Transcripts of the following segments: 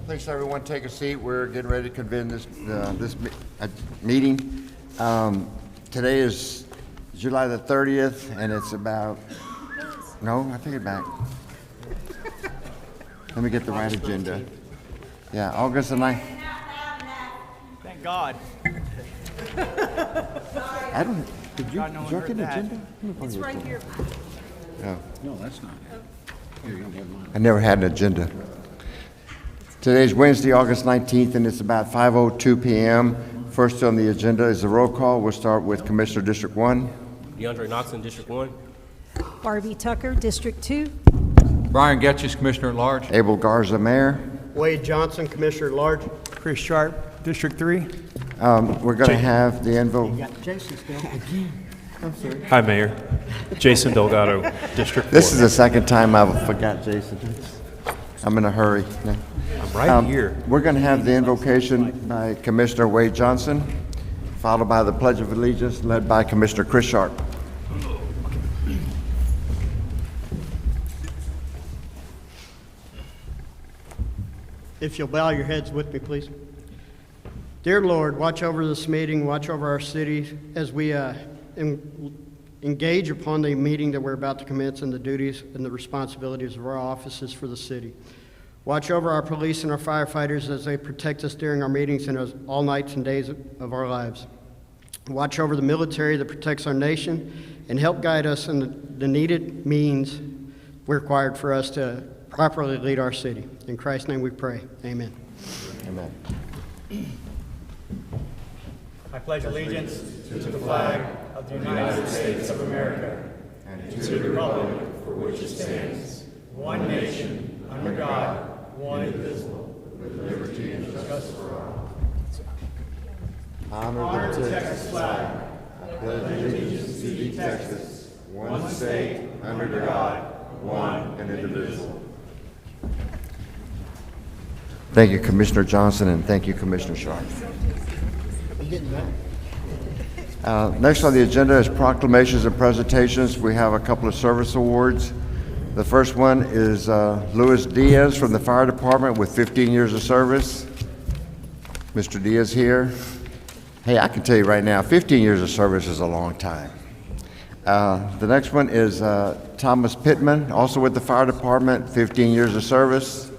Please, everyone, take a seat. We're getting ready to convene this meeting. Today is July the 30th, and it's about, no, I take it back. Let me get the right agenda. Yeah, August the 9th. Thank God. I don't, did you get an agenda? It's right here. Oh. No, that's not it. Here, you can have mine. I never had an agenda. Today's Wednesday, August 19th, and it's about 5:02 p.m. First on the agenda is the roll call. We'll start with Commissioner District 1. DeAndre Knoxon, District 1. Barbie Tucker, District 2. Brian Getchis, Commissioner at Large. Abel Garza, Mayor. Wade Johnson, Commissioner at Large. Chris Sharp, District 3. We're going to have the envelope. Hi, Mayor. Jason Delgado, District 4. This is the second time I've forgot Jason. I'm in a hurry. I'm right here. We're going to have the invocation by Commissioner Wade Johnson, followed by the Pledge of Allegiance led by Commissioner Chris Sharp. If you'll bow your heads with me, please. Dear Lord, watch over this meeting, watch over our city as we engage upon the meeting that we're about to commence and the duties and the responsibilities of our offices for the city. Watch over our police and our firefighters as they protect us during our meetings and all nights and days of our lives. Watch over the military that protects our nation and help guide us in the needed means required for us to properly lead our city. In Christ's name we pray. Amen. Amen. I pledge allegiance to the flag of the United States of America and to the republic for which it stands, one nation, under God, one indivisible, with liberty and justice for all. Honor the Texas flag. I pledge allegiance to thee, Texas, one state, under God, one and indivisible. Thank you, Commissioner Johnson, and thank you, Commissioner Sharp. Next on the agenda is proclamations and presentations. We have a couple of service awards. The first one is Luis Diaz from the Fire Department with 15 years of service. Mr. Diaz here. Hey, I can tell you right now, 15 years of service is a long time. The next one is Thomas Pittman, also with the Fire Department, 15 years of service.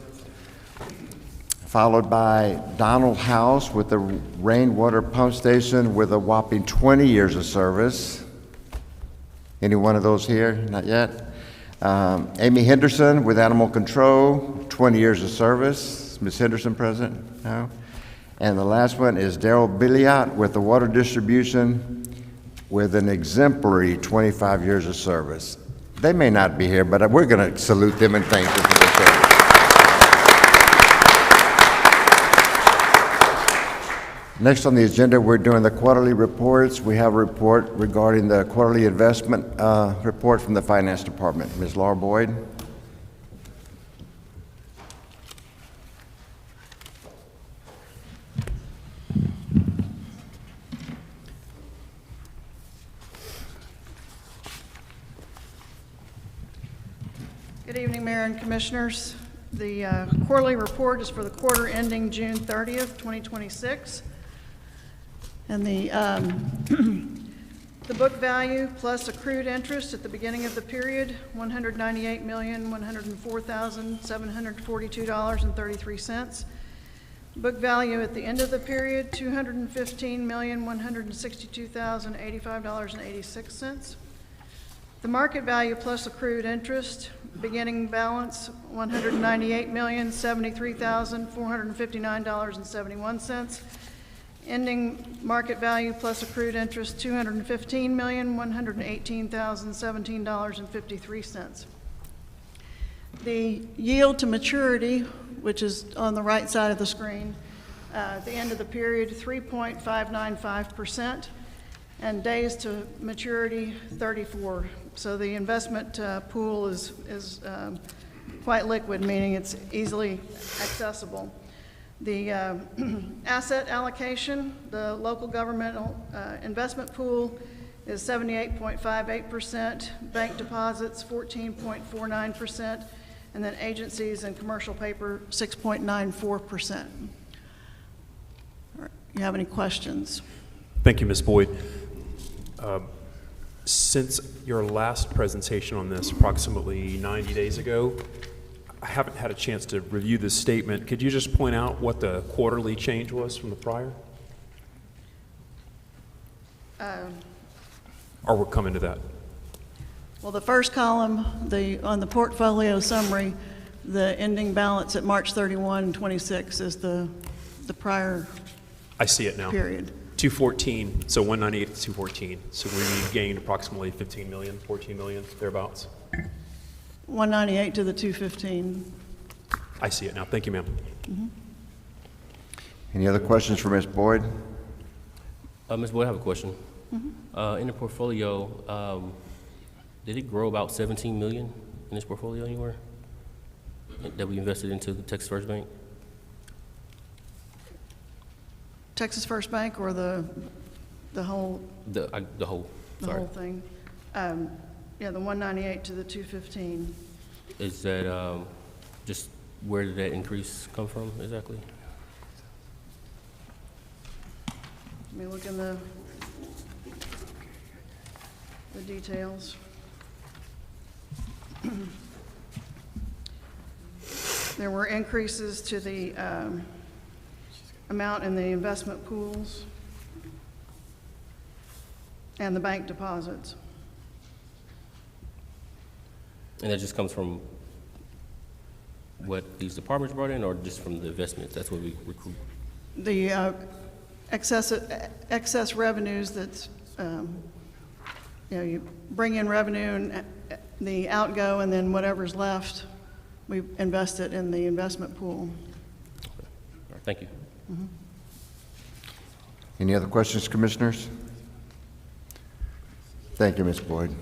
Followed by Donald House with the Rainwater Pump Station with a whopping 20 years of service. Any one of those here? Not yet. Amy Henderson with Animal Control, 20 years of service. Ms. Henderson present? No. And the last one is Daryl Billiot with the Water Distribution with an exemplary 25 years of service. They may not be here, but we're going to salute them and thank them for their service. Next on the agenda, we're doing the quarterly reports. We have a report regarding the quarterly investment report from the Finance Department. Ms. Laura Boyd. Good evening, Mayor and Commissioners. The quarterly report is for the quarter ending June 30th, 2026. And the book value plus accrued interest at the beginning of the period, $198,104,742.33. Book value at the end of the period, $215,162,085.86. The market value plus accrued interest, beginning balance, $198,073,459.71. Ending market value plus accrued interest, $215,118,017.53. The yield to maturity, which is on the right side of the screen, at the end of the period, 3.595%, and days to maturity, 34. So the investment pool is quite liquid, meaning it's easily accessible. The asset allocation, the local governmental investment pool is 78.58%, bank deposits 14.49%, And then agencies and commercial paper, 6.94%. You have any questions? Thank you, Ms. Boyd. Since your last presentation on this, approximately 90 days ago, I haven't had a chance to review this statement. Could you just point out what the quarterly change was from the prior? Or we're coming to that? Well, the first column, on the portfolio summary, the ending balance at March 31, 26 is the prior I see it now. period. 214, so 198 to 214. So we gained approximately 15 million, 14 million, thereabouts. 198 to the 215. I see it now. Thank you, ma'am. Any other questions for Ms. Boyd? Ms. Boyd, I have a question. In the portfolio, did it grow about 17 million in this portfolio anywhere that we invested into the Texas First Bank? Texas First Bank or the whole, The whole, the sorry. whole thing? Yeah, the 198 to the 215. Is that just where did that increase come from exactly? Let me look in the details. There were increases to the amount in the investment pools and the bank deposits. And that just comes from what these departments brought in, or just from the investments? That's what we recruit. The excess revenues that's, you bring in revenue and the outgo, and then whatever's left, we invest it in the investment pool. All right, thank you. Any other questions, commissioners? Thank you, Ms. Boyd.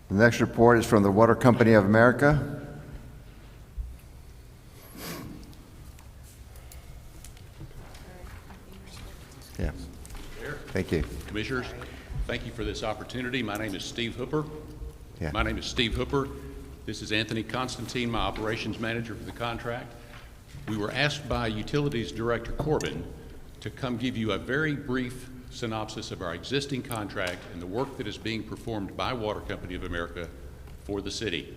The next report is from the Water Company of America. Yeah. Thank you. Commissioners, thank you for this opportunity. My name is Steve Hooper. Yeah. My name is Steve Hooper. This is Anthony Constantine, my operations manager for the contract. We were asked by Utilities Director Corbin to come give you a very brief synopsis of our existing contract and the work that is being performed by Water Company of America for the city.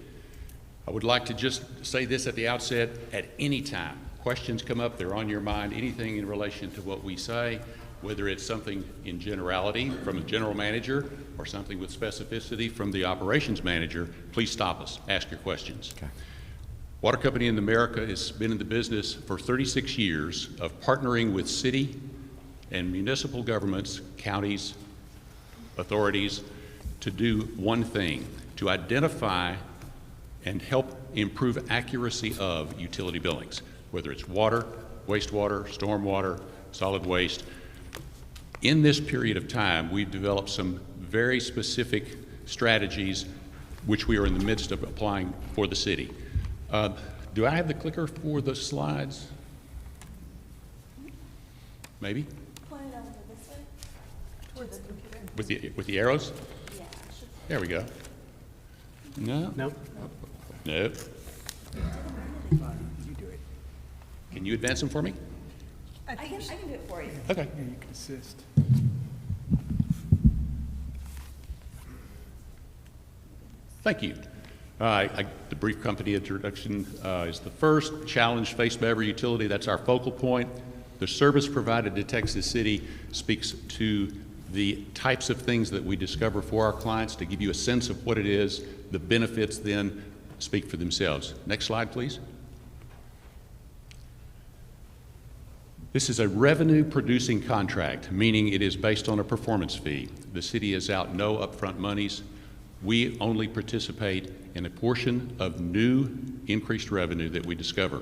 I would like to just say this at the outset: at any time questions come up, they're on your mind, anything in relation to what we say, whether it's something in generality from a general manager or something with specificity from the operations manager, please stop us, ask your questions. Okay. Water Company in America has been in the business for 36 years of partnering with city and municipal governments, counties, authorities, to do one thing: to identify and help improve accuracy of utility billings, whether it's water, wastewater, stormwater, solid waste. In this period of time, we've developed some very specific strategies which we are in the midst of applying for the city. Do I have the clicker for the slides? Maybe? Point it over this way, towards the computer. With the arrows? Yeah. There we go. No? No? Nope. Can you advance them for me? I can do it for you. Okay. You can assist. Thank you. The brief company introduction is the first challenge faced by every utility. That's our focal point. The service provided to Texas City speaks to the types of things that we discover for our clients to give you a sense of what it is. The benefits then speak for themselves. Next slide, please. This is a revenue-producing contract, meaning it is based on a performance fee. The city is out no upfront monies. We only participate in a portion of new increased revenue that we discover.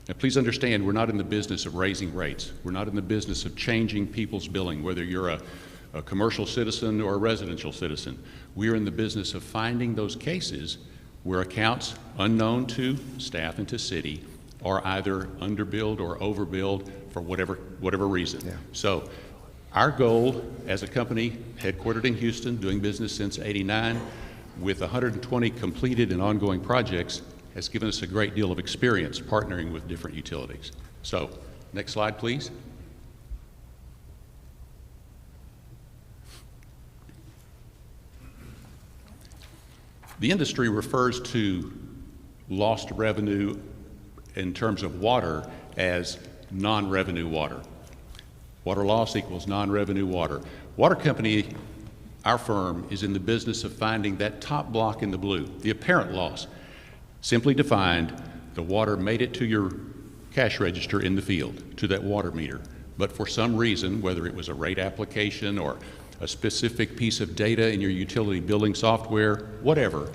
Now, please understand, we're not in the business of raising rates. We're not in the business of changing people's billing, whether you're a commercial citizen or a residential citizen. We are in the business of finding those cases where accounts unknown to staff and to city are either underbilled or overbilled for whatever reason. Yeah. So our goal as a company headquartered in Houston, doing business since '89, with 120 completed and ongoing projects, has given us a great deal of experience partnering with different utilities. So, next slide, please. The industry refers to lost revenue in terms of water as non-revenue water. Water loss equals non-revenue water. Water company, our firm, is in the business of finding that top block in the blue, the apparent loss. Simply defined, the water made it to your cash register in the field, to that water meter. But for some reason, whether it was a rate application or a specific piece of data in your utility billing software, whatever,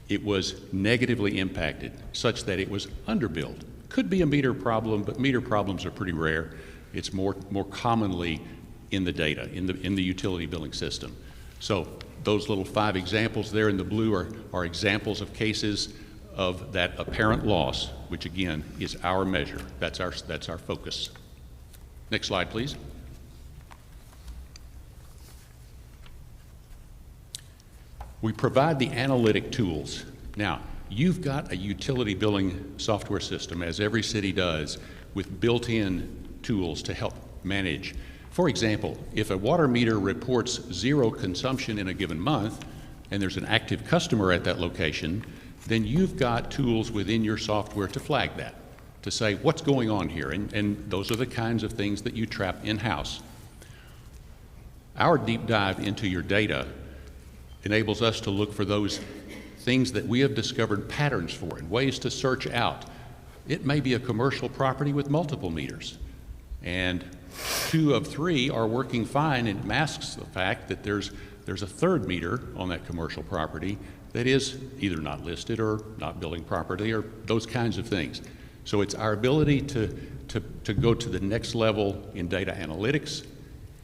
it was negatively impacted such that it was underbilled. Could be a meter problem, but meter problems are pretty rare. It's more commonly in the data, in the utility billing system. So those little 5 examples there in the blue are examples of cases of that apparent loss, which again is our measure. That's our focus. Next slide, please. We provide the analytic tools. Now, you've got a utility billing software system, as every city does, with built-in tools to help manage. For example, if a water meter reports 0 consumption in a given month, and there's an active customer at that location, then you've got tools within your software to flag that, to say what's going on here, and those are the kinds of things that you trap in-house. Our deep dive into your data enables us to look for those things that we have discovered patterns for and ways to search out. It may be a commercial property with multiple meters, and 2 of 3 are working fine, and it masks the fact that there's a 3rd meter on that commercial property that is either not listed or not billing properly or those kinds of things. So it's our ability to go to the next level in data analytics.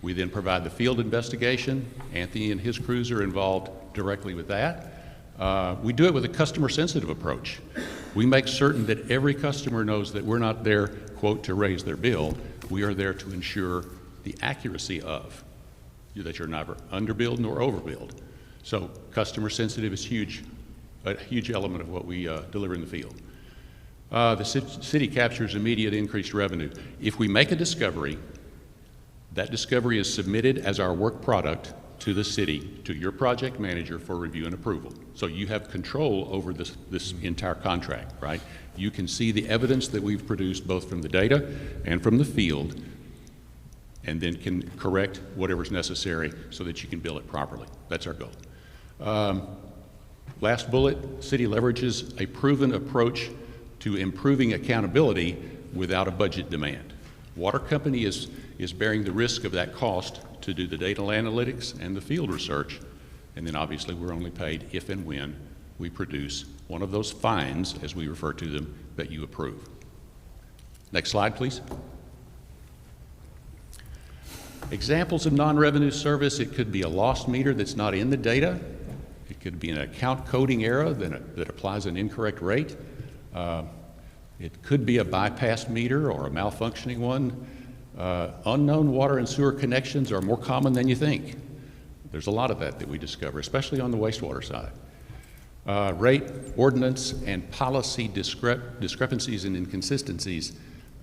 We then provide the field investigation. Anthony and his crews are involved directly with that. We do it with a customer-sensitive approach. We make certain that every customer knows that we're not there, quote, to raise their bill. We are there to ensure the accuracy of, that you're never underbilled nor overbilled. So customer-sensitive is a huge element of what we deliver in the field. The city captures immediate increased revenue. If we make a discovery, that discovery is submitted as our work product to the city, to your project manager for review and approval. So you have control over this entire contract, right? You can see the evidence that we've produced both from the data and from the field, and then can correct whatever's necessary so that you can bill it properly. That's our goal. Last bullet, city leverages a proven approach to improving accountability without a budget demand. Water company is bearing the risk of that cost to do the data analytics and the field research, and then obviously we're only paid if and when we produce one of those fines, as we refer to them, that you approve. Next slide, please. Examples of non-revenue service: it could be a lost meter that's not in the data. It could be an account coding error that applies an incorrect rate. It could be a bypassed meter or a malfunctioning one. Unknown water and sewer connections are more common than you think. There's a lot of that we discover, especially on the wastewater side. Rate, ordinance, and policy discrepancies and inconsistencies.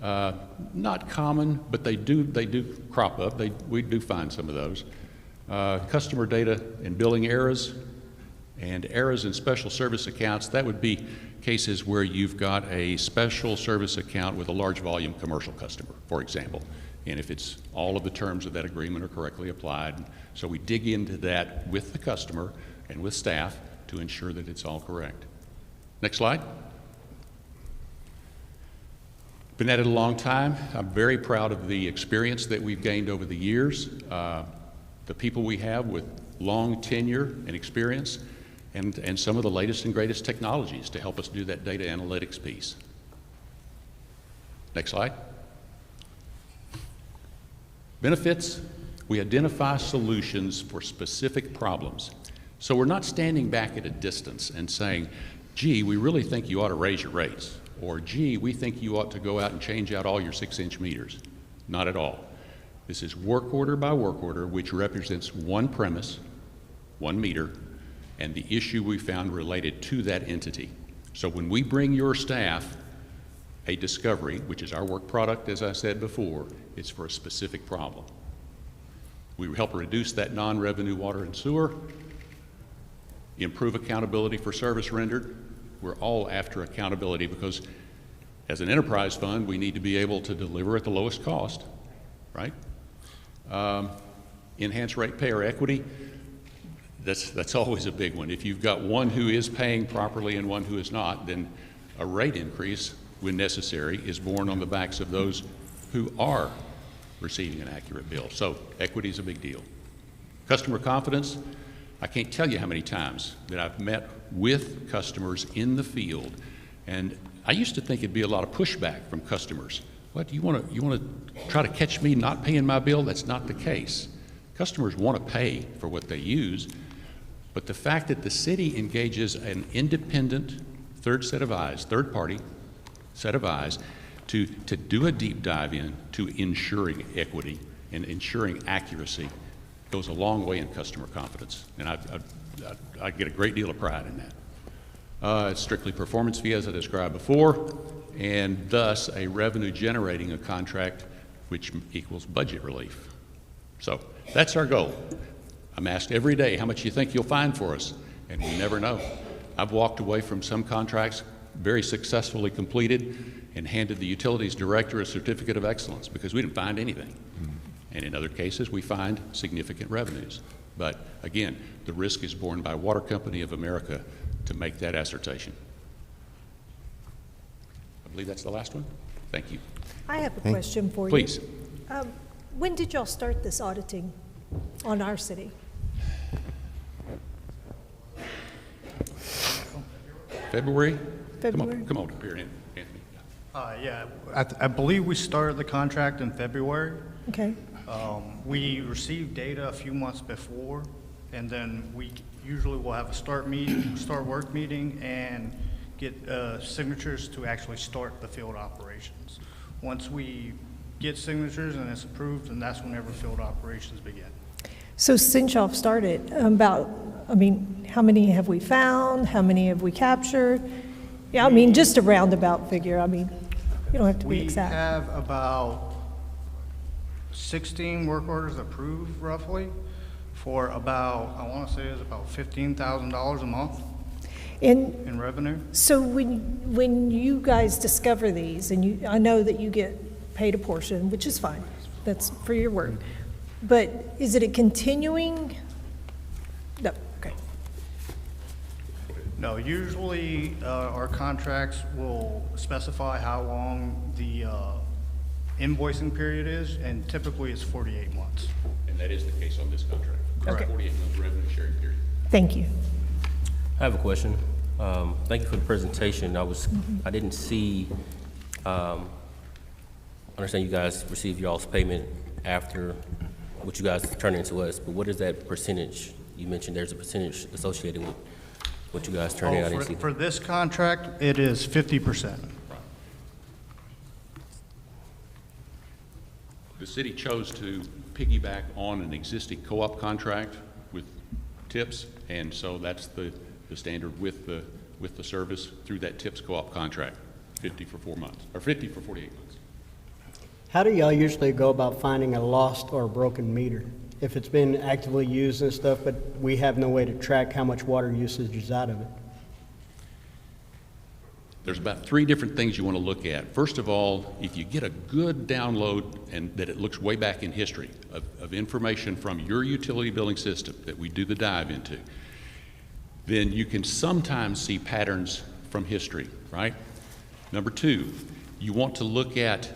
Not common, but they do crop up. We do find some of those. Customer data and billing errors, and errors in special service accounts. That would be cases where you've got a special service account with a large volume commercial customer, for example. And if it's all of the terms of that agreement are correctly applied. So we dig into that with the customer and with staff to ensure that it's all correct. Next slide. Been at it a long time. I'm very proud of the experience that we've gained over the years, the people we have with long tenure and experience, and some of the latest and greatest technologies to help us do that data analytics piece. Next slide. Benefits: we identify solutions for specific problems. So we're not standing back at a distance and saying, gee, we really think you ought to raise your rates, or gee, we think you ought to go out and change out all your 6-inch meters. Not at all. This is work order by work order, which represents one premise, one meter, and the issue we found related to that entity. So when we bring your staff a discovery, which is our work product, as I said before, it's for a specific problem. We help reduce that non-revenue water and sewer, improve accountability for service rendered. We're all after accountability because as an enterprise fund, we need to be able to deliver at the lowest cost, right? Enhanced ratepayer equity, that's always a big one. If you've got one who is paying properly and one who is not, then a rate increase, when necessary, is borne on the backs of those who are receiving an accurate bill. So equity is a big deal. Customer confidence, I can't tell you how many times that I've met with customers in the field, and I used to think it'd be a lot of pushback from customers. What, you want to try to catch me not paying my bill? That's not the case. Customers want to pay for what they use, but the fact that the city engages an independent third party set of eyes to do a deep dive in to ensuring equity and ensuring accuracy goes a long way in customer confidence, and I get a great deal of pride in that. It's strictly performance fee, as I described before, and thus a revenue generating a contract which equals budget relief. So that's our goal. I'm asked every day how much you think you'll find for us, and we never know. I've walked away from some contracts very successfully completed and handed the utilities director a certificate of excellence because we didn't find anything. And in other cases, we find significant revenues. But again, the risk is borne by Water Company of America to make that assertion. I believe that's the last one. Thank you. I have a question for you. Please. When did y'all start this auditing on our city? February? February? Come on up here, Anthony. Yeah, I believe we started the contract in February. Okay. We received data a few months before, and then we usually will have a start work meeting and get signatures to actually start the field operations. Once we get signatures and it's approved, and that's whenever field operations begin. So since y'all have started, how many have we found? How many have we captured? Yeah, just a roundabout figure. You don't have to be exact. We have about 16 work orders approved roughly for about, I want to say it's about $15,000 a month in revenue. So when you guys discover these, and I know that you get paid a portion, which is fine, that's for your work, but is it a continuing? No, okay. No, usually our contracts will specify how long the invoicing period is, and typically it's 48 months. And that is the case on this contract. Okay. 48-month revenue sharing period. Thank you. I have a question. Thank you for the presentation. I didn't see, I understand you guys received y'all's payment after what you guys turned into us, but what is that percentage? You mentioned there's a percentage associated with what you guys turned in. I didn't see that. For this contract, it is 50%. The city chose to piggyback on an existing co-op contract with TIPS, and so that's the standard with the service through that TIPS co-op contract, 50 for 4 months, or 50 for 48 months. How do y'all usually go about finding a lost or a broken meter? If it's been actively used and stuff, but we have no way to track how much water usage is out of it? There's about 3 different things you want to look at. First of all, if you get a good download and that it looks way back in history of information from your utility billing system that we do the dive into, then you can sometimes see patterns from history, right? Number 2, you want to look at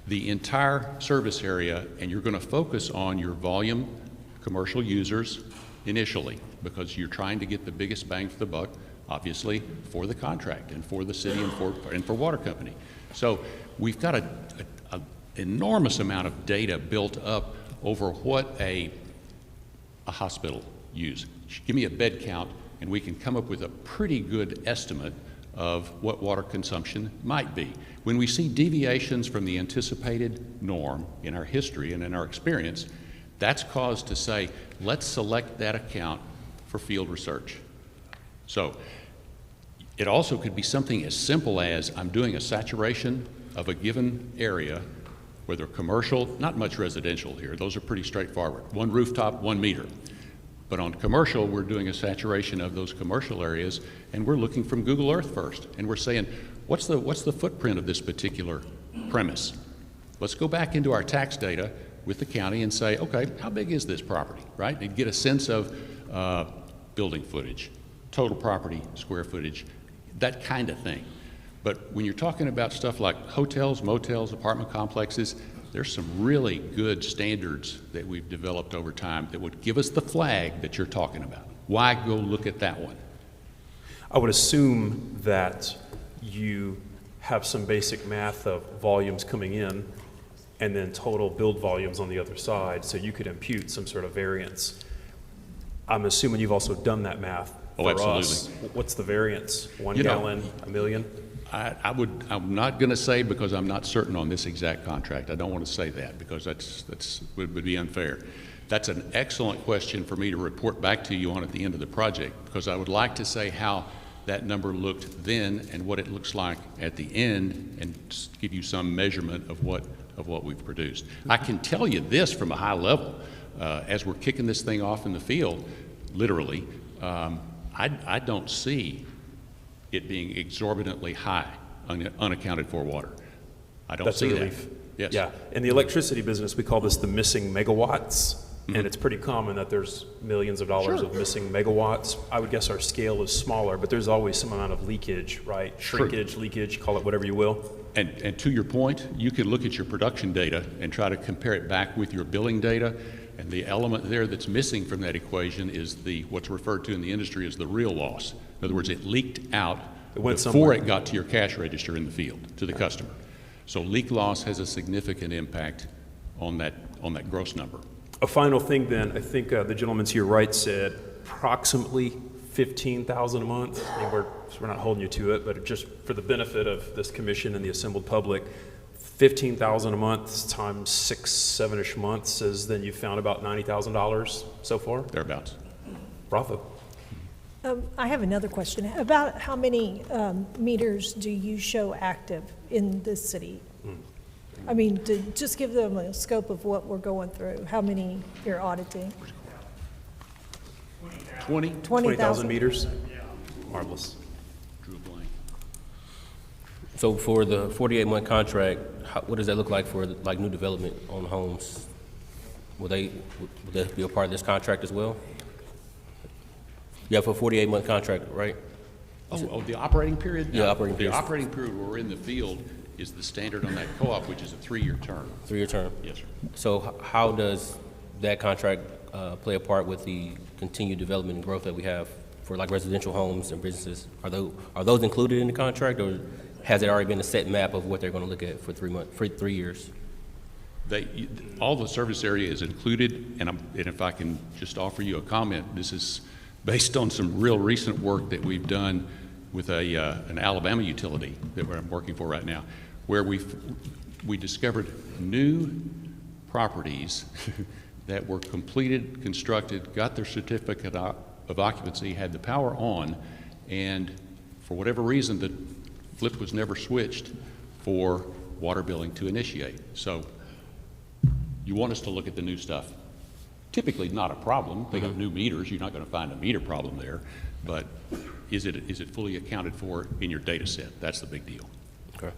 the entire service area, and you're going to focus on your volume commercial users initially because you're trying to get the biggest bang for the buck, obviously, for the contract and for the city and for Water Company. So we've got an enormous amount of data built up over what a hospital uses. Give me a bed count, and we can come up with a pretty good estimate of what water consumption might be. When we see deviations from the anticipated norm in our history and in our experience, that's cause to say, let's select that account for field research. So it also could be something as simple as I'm doing a saturation of a given area, whether commercial, not much residential here, those are pretty straightforward. One rooftop, 1 meter. But on commercial, we're doing a saturation of those commercial areas, and we're looking from Google Earth first, and we're saying, what's the footprint of this particular premise? Let's go back into our tax data with the county and say, okay, how big is this property, right? And get a sense of building footage, total property, square footage, that kind of thing. But when you're talking about stuff like hotels, motels, apartment complexes, there's some really good standards that we've developed over time that would give us the flag that you're talking about. Why go look at that one? I would assume that you have some basic math of volumes coming in and then total build volumes on the other side, so you could impute some sort of variance. I'm assuming you've also done that math for absolutely. us. What's the variance? 1 You know, gallon, a million? I'm not going to say because I'm not certain on this exact contract. I don't want to say that because that's would be unfair. That's an excellent question for me to report back to you on at the end of the project, because I would like to say how that number looked then and what it looks like at the end, and give you some measurement of what we've produced. I can tell you this from a high level, as we're kicking this thing off in the field, literally, I don't see it being exorbitantly high unaccounted for water. I don't see that. Yes. Yeah, in the electricity business, we call this the missing megawatts, and it's pretty common that there's millions of dollars of missing megawatts. I would guess our scale is smaller, but there's always some amount of leakage, right? Shrinkage, leakage, call it whatever you will. And to your point, you could look at your production data and try to compare it back with your billing data, and the element there that's missing from that equation is what's referred to in the industry as the real loss. In other words, it leaked out before it got to your cash register in the field, to the customer. So leak loss has a significant impact on that gross number. A final thing then, I think the gentleman to your right said approximately $15,000 a month. I mean, we're not holding you to it, but just for the benefit of this commission and the assembled public, $15,000 a month times 6, 7-ish months says then you've found about $90,000 so far? Thereabouts. Bravo. I have another question. About how many meters do you show active in this city? I mean, to just give them a scope of what we're going through, how many you're auditing? 20,000 meters? Marvelous. Drew a blank. So for the 48-month contract, what does that look like for like new development on homes? Would that be a part of this contract as well? Yeah, for a 48-month contract, right? Oh, the operating period? Yeah, No, operating period. The operating period where we're in the field is the standard on that co-op, which is a 3-year term. 3-year term? Yes, sir. So how does that contract play a part with the continued development and growth that we have for like residential homes and businesses? Are those included in the contract, or has it already been a set map of what they're going to look at for 3 years? All the service area is included, and if I can just offer you a comment, this is based on some real recent work that we've done with an Alabama utility that I'm working for right now, where we discovered new properties that were completed, constructed, got their certificate of occupancy, had the power on, and for whatever reason, the flip was never switched for water billing to initiate. So you want us to look at the new stuff. Typically not a problem. They got new meters. You're not going to find a meter problem there. But is it fully accounted for in your data set? That's the big deal. Okay.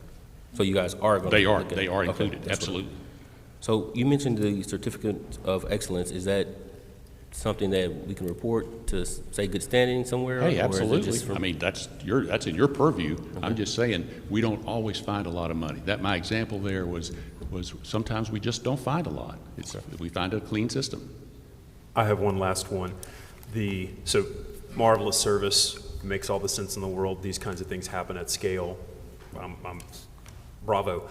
So you guys are going to look at it? They are Okay, included, that's absolutely. So you mentioned the certificate of excellence. Is that something that we can report to say good standing somewhere? Hey, or is it absolutely. just from- I mean, that's in your purview. Okay. I'm just saying we don't always find a lot of money. My example there was sometimes we just don't find a lot. We find a clean system. I have one last one. So marvelous service, makes all the sense in the world. These kinds of things happen at scale. Bravo.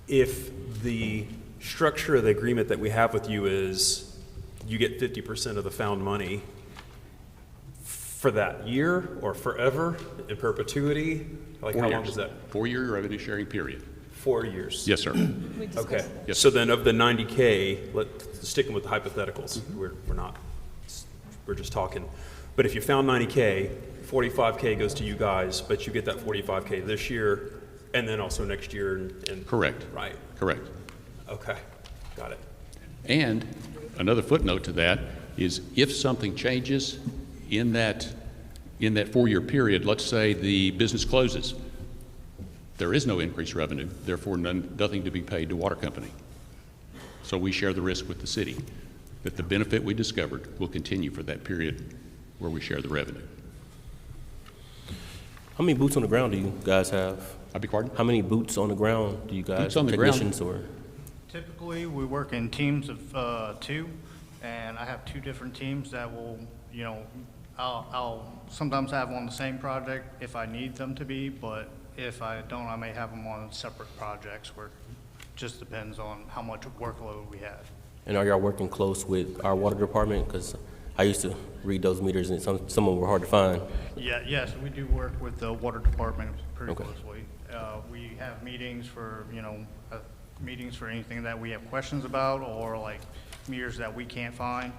If the structure of the agreement that we have with you is you get 50% of the found money for that year or forever in perpetuity, like 4 how years. long is that? 4-year revenue sharing period. 4 years. Yes, sir. Okay. Yes. So then of the 90K, sticking with the hypotheticals, we're just talking. But if you found 90K 45K goes to you guys, but you get that 45K this year and then also next year and Correct. right? Correct. Okay, got it. And another footnote to that is if something changes in that 4-year period, let's say the business closes, there is no increased revenue, therefore nothing to be paid to water company. So we share the risk with the city that the benefit we discovered will continue for that period where we share the revenue. How many boots on the ground do you guys have? I beg your pardon? How many boots on the ground do you guys, Boots on the ground? technicians or? Typically, we work in teams of 2, and I have 2 different teams that will, you know, I'll sometimes have them on the same project if I need them to be, but if I don't, I may have them on separate projects where it just depends on how much workload we have. And are y'all working close with our water department? Because I used to read those meters and some of them were hard to find. Yeah, yes, we do work with the water department pretty Okay. closely. We have meetings for, you know, meetings for anything that we have questions about or like meters that we can't find.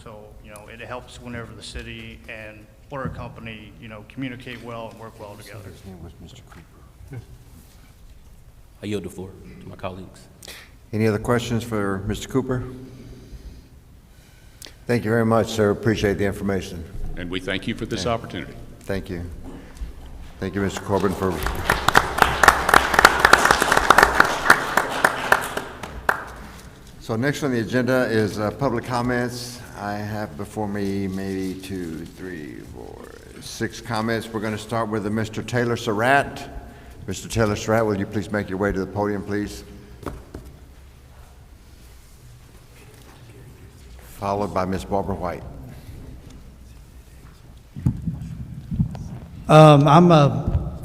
So, you know, it helps whenever the city and water company, you know, communicate well and work well together. I yield the floor to my colleagues. Any other questions for Mr. Cooper? Thank you very much, sir. Appreciate the information. And we thank you for this opportunity. Thank you. Thank you, Mr. Corbin, for... So next on the agenda is public comments. I have before me maybe 2, 3, 4, 6 comments. We're going to start with Mr. Taylor Surratt. Mr. Taylor Surratt, will you please make your way to the podium, please? Followed by Ms. Barbara White. I'm a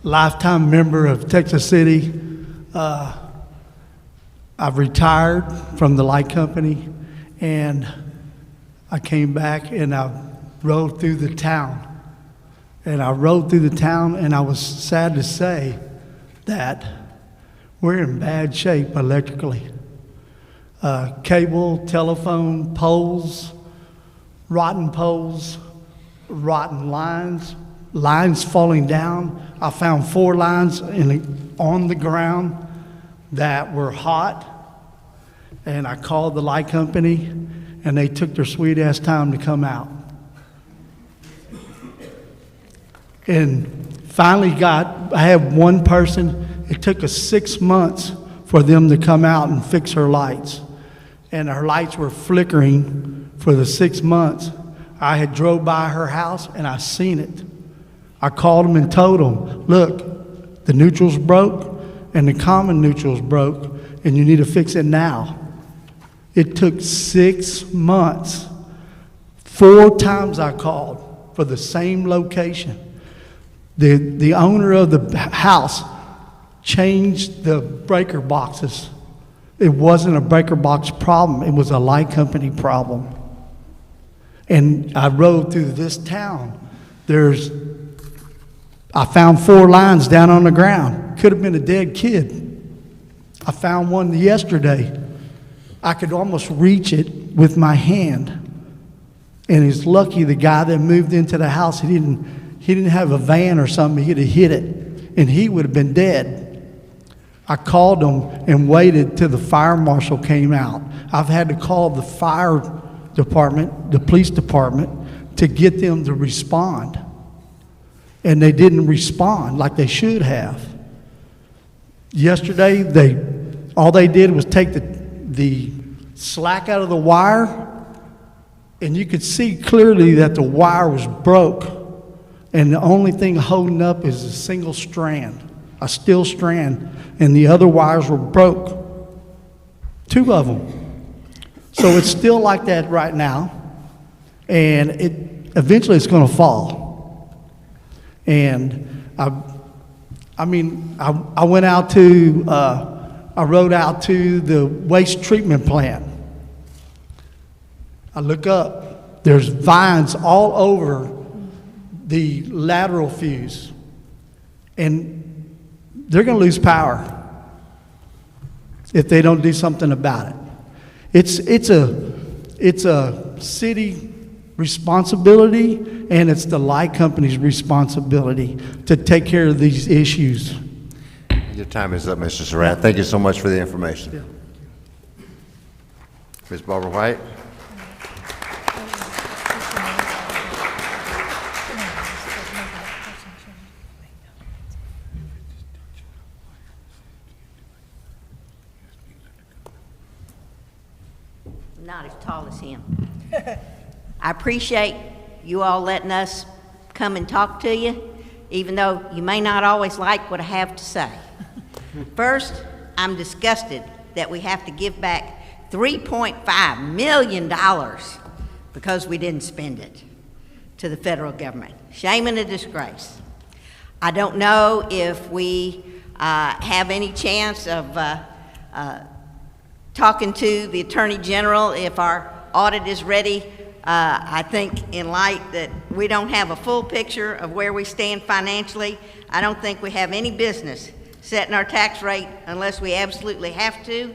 lifetime member of Texas City. I've retired from the light company, and I came back and I rode through the town. And I rode through the town, and I was sad to say that we're in bad shape electrically. Cable, telephone, poles, rotten lines falling down. I found 4 lines on the ground that were hot, and I called the light company, and they took their sweet-ass time to come out. And finally I had one person, it took us 6 months for them to come out and fix her lights. And her lights were flickering for the 6 months. I had drove by her house and I seen it. I called them and told them, look, the neutral's broke and the common neutral's broke and you need to fix it now. It took 6 months. 4 times I called for the same location. The owner of the house changed the breaker boxes. It wasn't a breaker box problem. It was a light company problem. And I rode through this town. I found 4 lines down on the ground. Could have been a dead kid. I found one yesterday. I could almost reach it with my hand. And it's lucky the guy that moved into the house, he didn't have a van or something. He'd have hit it, and he would have been dead. I called them and waited till the fire marshal came out. I've had to call the fire department, the police department, to get them to respond. And they didn't respond like they should have. Yesterday, all they did was take the slack out of the wire, and you could see clearly that the wire was broke. And the only thing holding up is a single strand, a steel strand, and the other wires were broke. 2 of them. So it's still like that right now, and eventually it's going to fall. And I went out to, I rode out to the waste treatment plant. I look up, there's vines all over the lateral fuse, and they're going to lose power if they don't do something about it. It's a city responsibility, and it's the light company's responsibility to take care of these issues. Your time is up, Mr. Surratt. Thank you so much for the information. Ms. Barbara White? Not as tall as him. I appreciate you all letting us come and talk to you, even though you may not always like what I have to say. First, I'm disgusted that we have to give back $3.5 million because we didn't spend it to the federal government. Shame and a disgrace. I don't know if we have any chance of talking to the Attorney General if our audit is ready. I think in light that we don't have a full picture of where we stand financially, I don't think we have any business setting our tax rate unless we absolutely have to.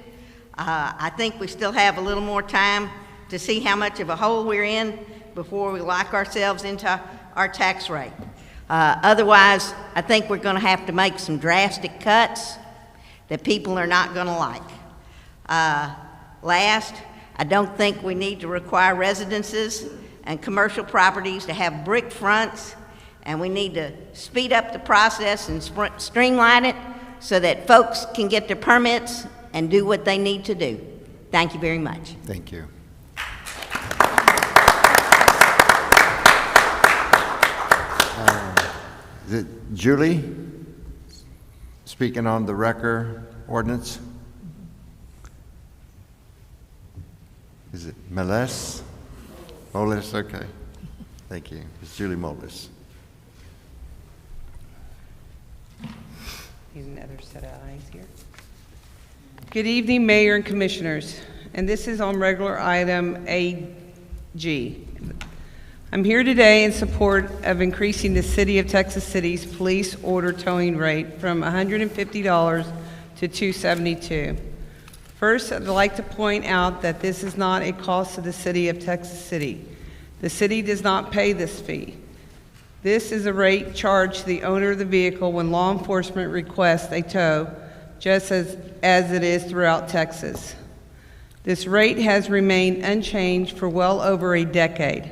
I think we still have a little more time to see how much of a hole we're in before we lock ourselves into our tax rate. Otherwise, I think we're going to have to make some drastic cuts that people are not going to like. Last, I don't think we need to require residences and commercial properties to have brick fronts, and we need to speed up the process and streamline it so that folks can get their permits and do what they need to do. Thank you very much. Thank you. Is it Julie speaking on the wrecker ordinance? Is it Moles? Moles, okay. Thank you. It's Julie Moles. Need another set of eyes here. Good evening, Mayor and Commissioners. And this is on regular item AG. I'm here today in support of increasing the City of Texas City's police order towing rate from $150 to $272. First, I'd like to point out that this is not a cost to the City of Texas City. The city does not pay this fee. This is a rate charged to the owner of the vehicle when law enforcement requests a tow, just as it is throughout Texas. This rate has remained unchanged for well over a decade.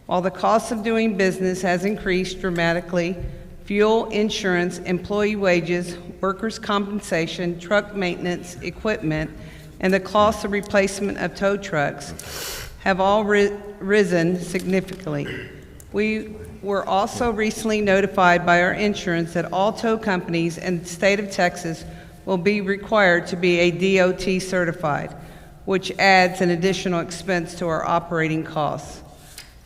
While the cost of doing business has increased dramatically, fuel, insurance, employee wages, workers' compensation, truck maintenance, equipment, and the cost of replacement of tow trucks have all risen significantly. We were also recently notified by our insurance that all tow companies in the state of Texas will be required to be a DOT certified, which adds an additional expense to our operating costs.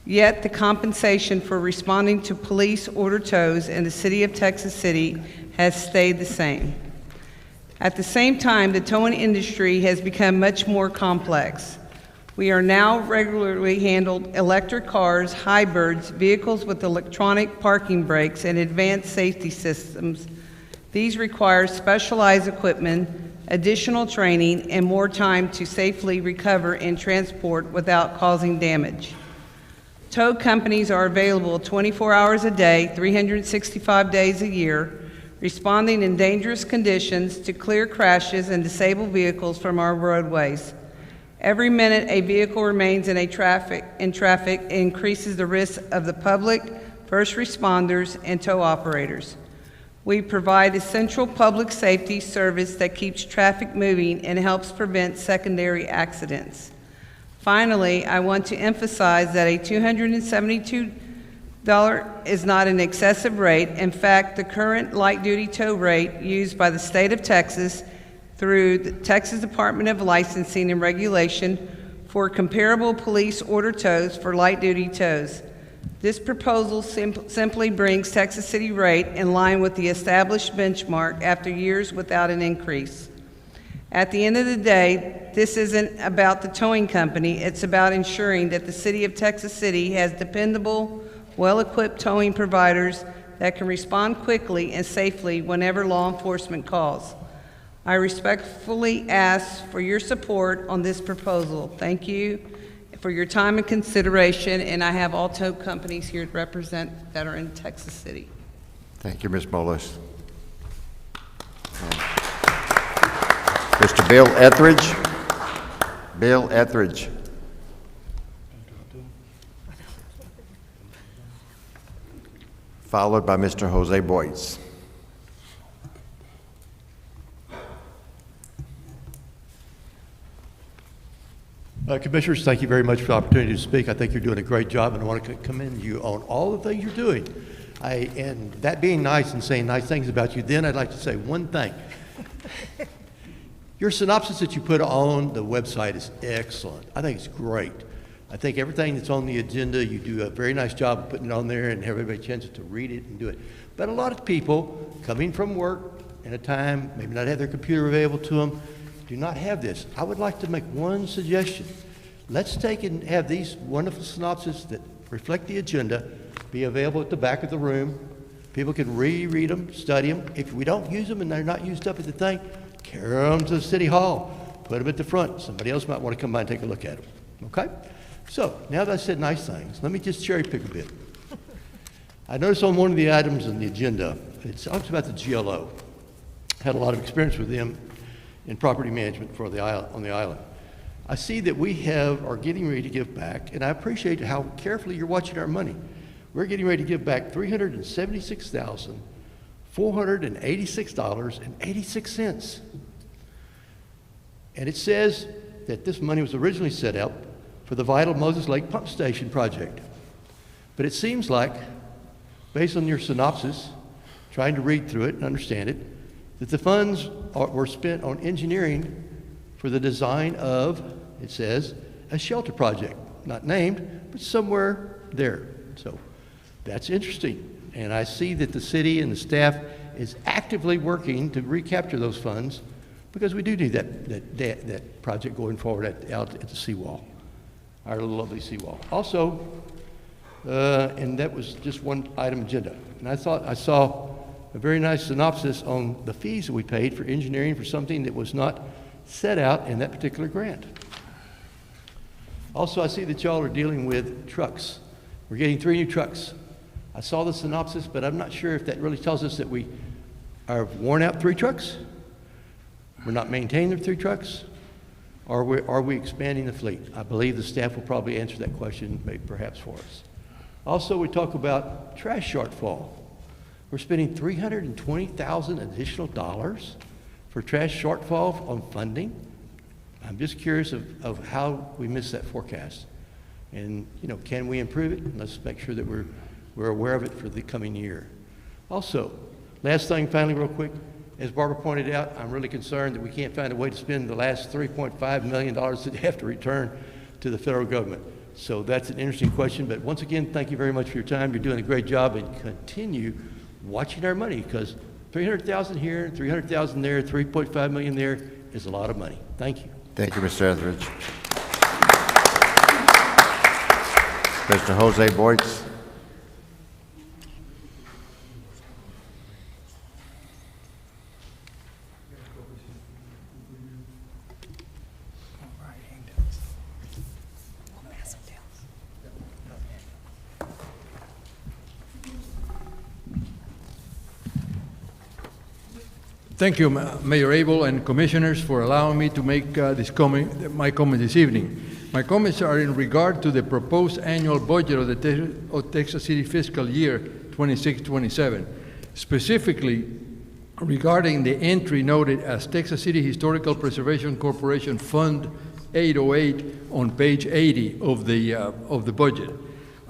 Yet the compensation for responding to police order tows in the City of Texas City has stayed the same. At the same time, the towing industry has become much more complex. We are now regularly handled electric cars, hybrids, vehicles with electronic parking brakes, and advanced safety systems. These require specialized equipment, additional training, and more time to safely recover and transport without causing damage. Tow companies are available 24 hours a day, 365 days a year, responding in dangerous conditions to clear crashes and disable vehicles from our roadways. Every minute a vehicle remains in traffic increases the risk of the public, first responders, and tow operators. We provide essential public safety service that keeps traffic moving and helps prevent secondary accidents. Finally, I want to emphasize that a $272 is not an excessive rate. In fact, the current light-duty tow rate used by the state of Texas through the Texas Department of Licensing and Regulation for comparable police order tows for light-duty tows. This proposal simply brings Texas City rate in line with the established benchmark after years without an increase. At the end of the day, this isn't about the towing company, it's about ensuring that the City of Texas City has dependable, well-equipped towing providers that can respond quickly and safely whenever law enforcement calls. I respectfully ask for your support on this proposal. Thank you for your time and consideration, and I have all tow companies here to represent that are in Texas City. Thank you, Ms. Molis. Mr. Bill Etheridge. Bill Etheridge. Followed by Mr. Jose Boyce. Commissioners, thank you very much for the opportunity to speak. I think you're doing a great job, and I want to commend you on all the things you're doing. And that being nice and saying nice things about you, then I'd like to say one thing. Your synopsis that you put on the website is excellent. I think it's great. I think everything that's on the agenda, you do a very nice job of putting it on there and have everybody a chance to read it and do it. But a lot of people coming from work at a time, maybe not have their computer available to them, do not have this. I would like to make one suggestion. Let's take and have these wonderful synopses that reflect the agenda be available at the back of the room. People can reread them, study them. If we don't use them and they're not used up at the thing, carry them to the city hall, put them at the front. Somebody else might want to come by and take a look at them, okay? So, now that I said nice things, let me just cherry pick a bit. I noticed on one of the items on the agenda, it talks about the GLO. Had a lot of experience with them in property management for the on the island. I see that we are getting ready to give back, and I appreciate how carefully you're watching our money. We're getting ready to give back $376,486.86. And it says that this money was originally set up for the vital Moses Lake Pump Station project. But it seems like, based on your synopsis, trying to read through it and understand it, that the funds were spent on engineering for the design of, it says, a shelter project. Not named, but somewhere there. So that's interesting. And I see that the city and the staff is actively working to recapture those funds because we do need that project going forward out at the seawall, our lovely seawall. Also, and that was just one item agenda. And I thought I saw a very nice synopsis on the fees that we paid for engineering for something that was not set out in that particular grant. Also, I see that y'all are dealing with trucks. We're getting 3 new trucks. I saw the synopsis, but I'm not sure if that really tells us that we are worn out 3 trucks, we're not maintaining the 3 trucks, or are we expanding the fleet? I believe the staff will probably answer that question, maybe perhaps for us. Also, we talk about trash shortfall. We're spending $320,000 additional dollars for trash shortfall on funding. I'm just curious of how we missed that forecast. And, you know, can we improve it? Let's make sure that we're aware of it for the coming year. Also, last thing, finally, real quick, as Barbara pointed out, I'm really concerned that we can't find a way to spend the last $3.5 million that they have to return to the federal government. So that's an interesting question, but once again, thank you very much for your time. You're doing a great job, and continue watching our money, because $300,000 here, $300,000 there, $3.5 million there is a lot of money. Thank you. Thank you, Mr. Etheridge. Mr. Jose Boyce. Thank you, Mayor Abel and Commissioners, for allowing me to make my comment this evening. My comments are in regard to the proposed annual budget of the Texas City fiscal year 26-27, specifically regarding the entry noted as Texas City Historical Preservation Corporation Fund 808 on page 80 of the budget.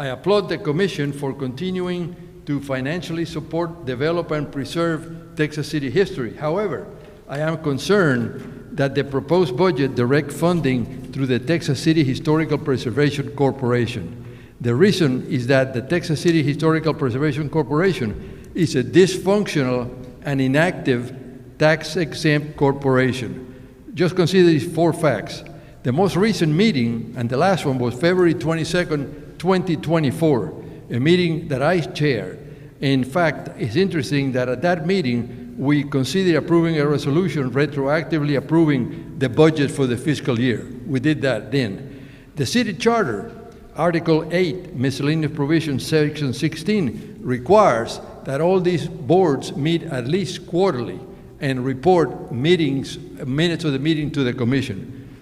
I applaud the Commission for continuing to financially support, develop, and preserve Texas City history. However, I am concerned that the proposed budget direct funding through the Texas City Historical Preservation Corporation. The reason is that the Texas City Historical Preservation Corporation is a dysfunctional and inactive tax-exempt corporation. Just consider these 4 facts. The most recent meeting, and the last one, was February 22nd, 2024, a meeting that I chaired. In fact, it's interesting that at that meeting, we considered approving a resolution retroactively approving the budget for the fiscal year. We did that then. The city charter, Article 8, miscellaneous provisions, Section 16, requires that all these boards meet at least quarterly and report minutes of the meeting to the commission.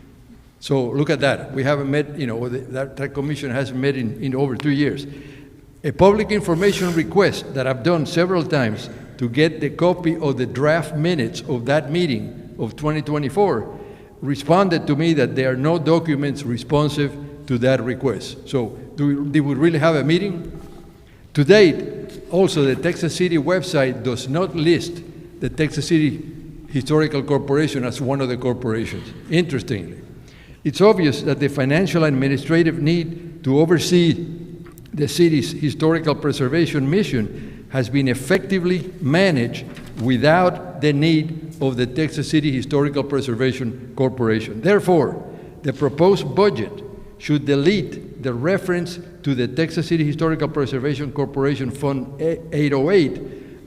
So look at that. We haven't met, that commission hasn't met in over 2 years. A public information request that I've done several times to get the copy of the draft minutes of that meeting of 2024 responded to me that there are no documents responsive to that request. So do we really have a meeting? To date, also the Texas City website does not list the Texas City Historical Corporation as one of the corporations, interestingly. It's obvious that the financial and administrative need to oversee the city's historical preservation mission has been effectively managed without the need of the Texas City Historical Preservation Corporation. Therefore, the proposed budget should delete the reference to the Texas City Historical Preservation Corporation Fund 808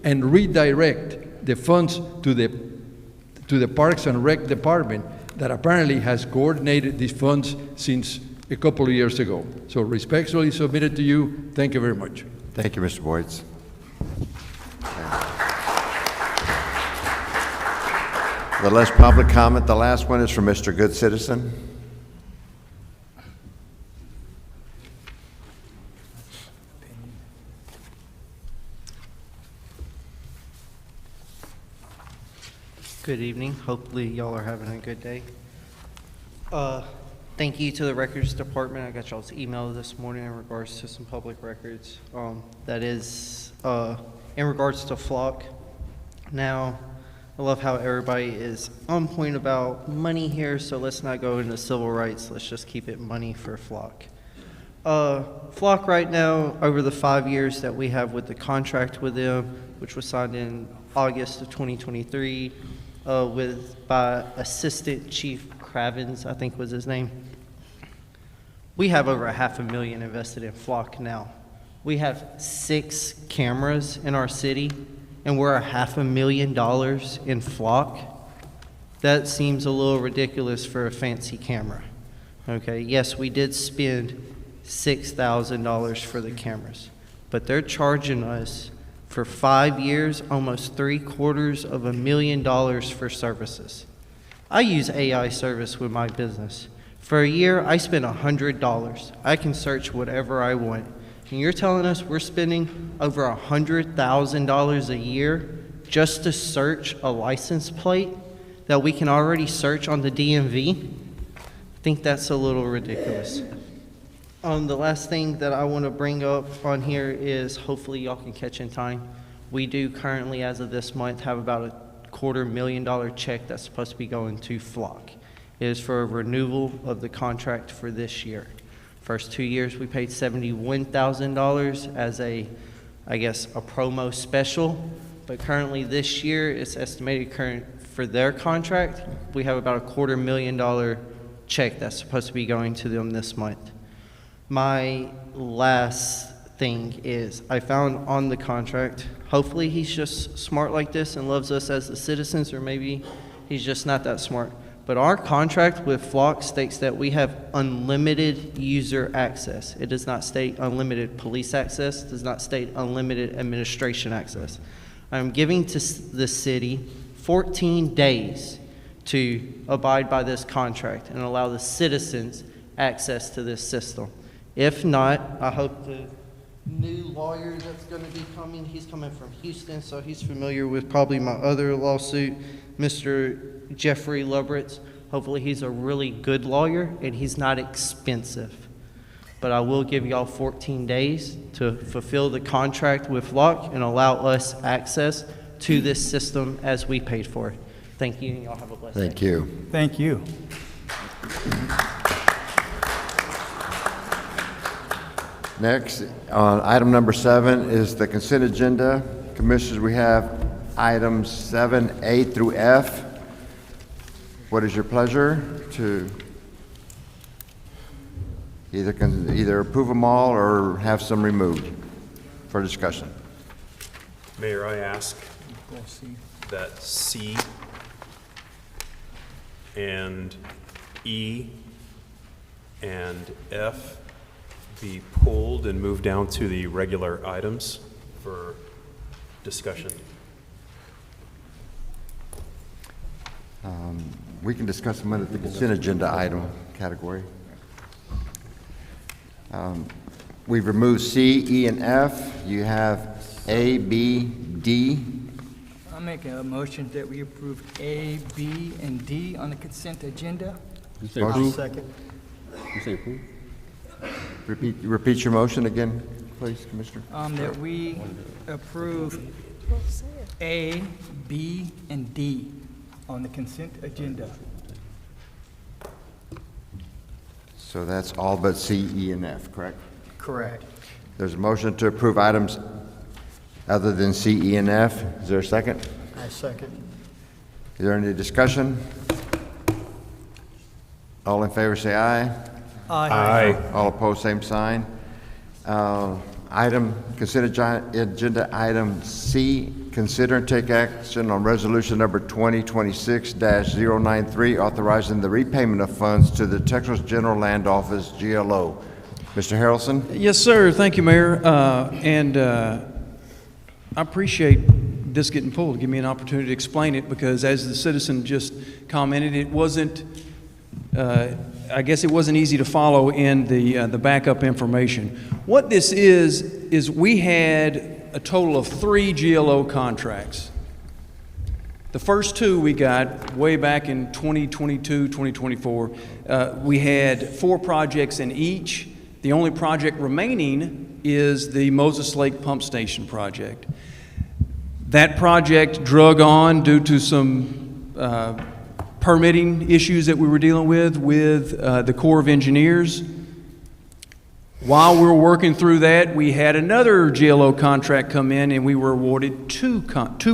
and redirect the funds to the Parks and Rec Department that apparently has coordinated these funds since a couple of years ago. So respectfully submitted to you. Thank you very much. Thank you, Mr. Boyds. The last public comment, the last one is from Mr. Good Citizen. Good evening. Hopefully y'all are having a good day. Thank you to the Records Department. I got y'all's email this morning in regards to some public records. That is in regards to Flock. Now, I love how everybody is on point about money here, so let's not go into civil rights. Let's just keep it money for Flock. Flock right now, over the 5 years that we have with the contract with them, which was signed in August of 2023, by Assistant Chief Cravens, I think was his name. We have over $500,000 invested in Flock now. We have 6 cameras in our city, and we're $500,000 in Flock. That seems a little ridiculous for a fancy camera. Okay, yes, we did spend $6,000 for the cameras, but they're charging us for 5 years, almost $750,000 for services. I use AI service with my business. For a year, I spend $100. I can search whatever I want. And you're telling us we're spending over $100,000 a year just to search a license plate that we can already search on the DMV? I think that's a little ridiculous. The last thing that I want to bring up on here is, hopefully y'all can catch in time. We do currently, as of this month, have about a $250,000 check that's supposed to be going to Flock. It is for a renewal of the contract for this year. First 2 years, we paid $71,000 as a promo special. But currently this year, it's estimated for their contract, we have about a $250,000 check that's supposed to be going to them this month. My last thing is, I found on the contract, hopefully he's just smart like this and loves us as the citizens, or maybe he's just not that smart. But our contract with Flock states that we have unlimited user access. It does not state unlimited police access, does not state unlimited administration access. I'm giving to the city 14 days to abide by this contract and allow the citizens access to this system. If not, I hope the new lawyer that's going to be coming, he's coming from Houston, so he's familiar with probably my other lawsuit, Mr. Jeffrey Lubritz. Hopefully he's a really good lawyer and he's not expensive. But I will give y'all 14 days to fulfill the contract with Flock and allow us access to this system as we paid for it. Thank you, and y'all have a blessed day. Thank you. Thank you. Next, on item number 7 is the consent agenda. Commissioners, we have items 7A through F. What is your pleasure to either approve them all or have some removed for discussion? Mayor, I ask that C and E and F be pulled and moved down to the regular items for discussion. We can discuss them under the consent agenda item category. We've removed C, E, and F. You have A, B, D. I'll make a motion that we approve A, B, and D on the consent agenda. You say I'll approve? Second. You say approve? Repeat your motion again, please, Commissioner. That we approve A, B, and D on the consent agenda. So that's all but C, E, and F, correct? Correct. There's a motion to approve items other than C, E, and F. Is there a second? I second. Is there any discussion? All in favor say aye. Aye. All opposed, same sign. Consent agenda item C, consider and take action on resolution number 2026-093, authorizing the repayment of funds to the Texas General Land Office, GLO. Mr. Harrelson? Yes, sir. Thank you, Mayor. I appreciate this getting pulled. Give me an opportunity to explain it because as the citizen just commented, it wasn't, I guess it wasn't easy to follow in the backup information. What this is we had a total of 3 GLO contracts. The first 2 we got way back in 2022, 2024. We had 4 projects in each. The only project remaining is the Moses Lake Pump Station project. That project drug on due to some permitting issues that we were dealing with the Corps of Engineers. While we were working through that, we had another GLO contract come in and we were awarded two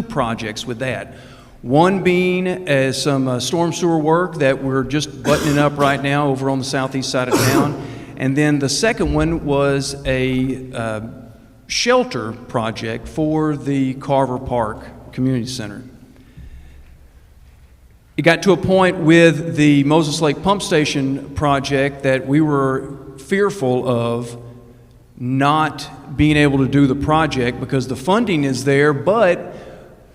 projects with that. One being some storm sewer work that we're just buttoning up right now over on the southeast side of town. And then the second one was a shelter project for the Carver Park Community Center. It got to a point with the Moses Lake Pump Station project that we were fearful of not being able to do the project because the funding is there, but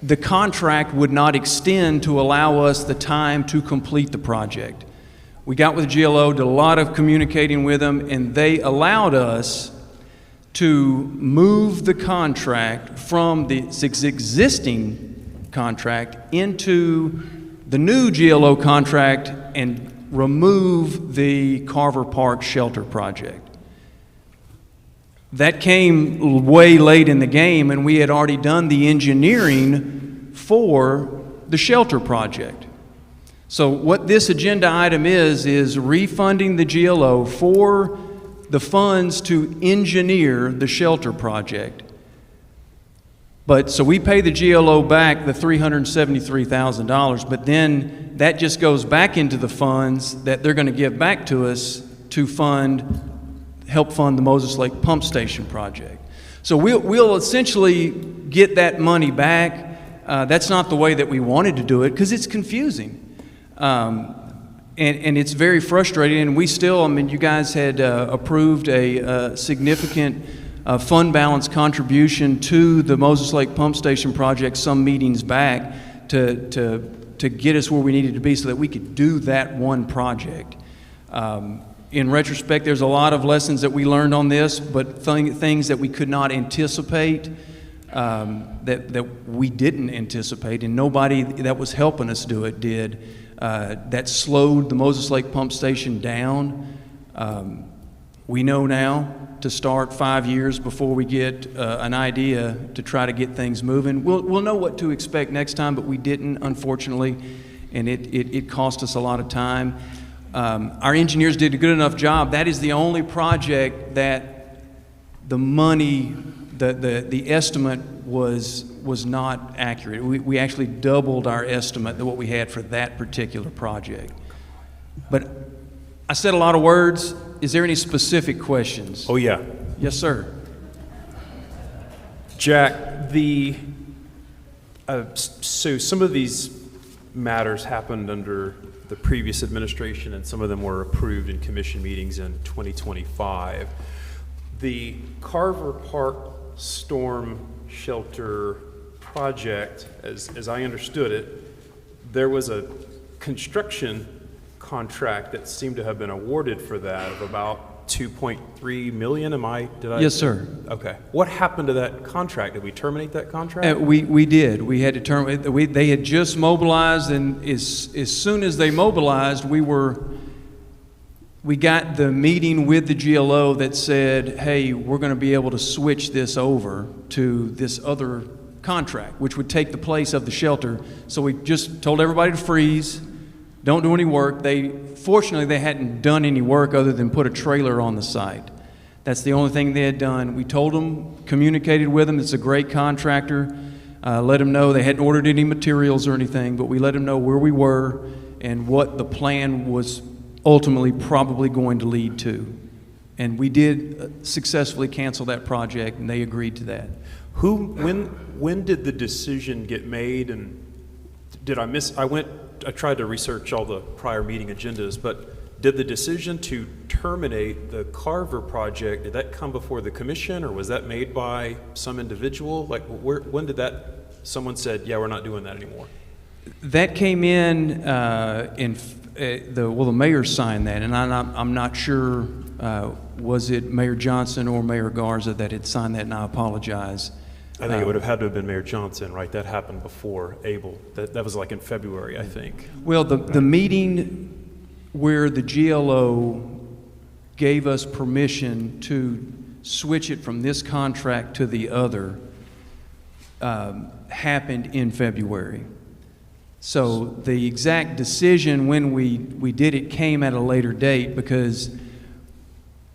the contract would not extend to allow us the time to complete the project. We got with GLO, did a lot of communicating with them, and they allowed us to move the contract from the existing contract into the new GLO contract and remove the Carver Park Shelter project. That came way late in the game, and we had already done the engineering for the shelter project. So what this agenda item is refunding the GLO for the funds to engineer the shelter project. But so we pay the GLO back the $373,000, but then that just goes back into the funds that they're going to give back to us to help fund the Moses Lake Pump Station project. So we'll essentially get that money back. That's not the way that we wanted to do it because it's confusing. And it's very frustrating, and we still, I mean, you guys had approved a significant fund balance contribution to the Moses Lake Pump Station project some meetings back to get us where we needed to be so that we could do that one project. In retrospect, there's a lot of lessons that we learned on this, but things that we could not anticipate, that we didn't anticipate, and nobody that was helping us do it did. That slowed the Moses Lake Pump Station down. We know now to start 5 years before we get an idea to try to get things moving. We'll know what to expect next time, but we didn't, unfortunately, and it cost us a lot of time. Our engineers did a good enough job. That is the only project that the money, the estimate was not accurate. We actually doubled our estimate than what we had for that particular project. But I said a lot of words. Is there any specific questions? Oh, yeah. Yes, sir. Jack, so some of these matters happened under the previous administration, and some of them were approved in commission meetings in 2025. The Carver Park Storm Shelter project, as I understood it, there was a construction contract that seemed to have been awarded for that of about $2.3 million. Yes, sir. Okay. What happened to that contract? Did we terminate that contract? We did. We had to terminate. They had just mobilized, and as soon as they mobilized, we got the meeting with the GLO that said, hey, we're going to be able to switch this over to this other contract, which would take the place of the shelter. So we just told everybody to freeze, don't do any work. Fortunately, they hadn't done any work other than put a trailer on the site. That's the only thing they had done. We told them, communicated with them, it's a great contractor, let them know they hadn't ordered any materials or anything, but we let them know where we were and what the plan was ultimately probably going to lead to. And we did successfully cancel that project, and they agreed to that. When did the decision get made, and did I miss? I tried to research all the prior meeting agendas, but did the decision to terminate the Carver project, did that come before the commission, or was that made by some individual? Like, when did someone said, yeah, we're not doing that anymore? That came in the mayor signed that, and I'm not sure, was it Mayor Johnson or Mayor Garza that had signed that, and I apologize. I think it would have had to have been Mayor Johnson, right? That happened before Abel. That was like in February, I think. Well, the meeting where the GLO gave us permission to switch it from this contract to the other happened in February. So the exact decision when we did it came at a later date because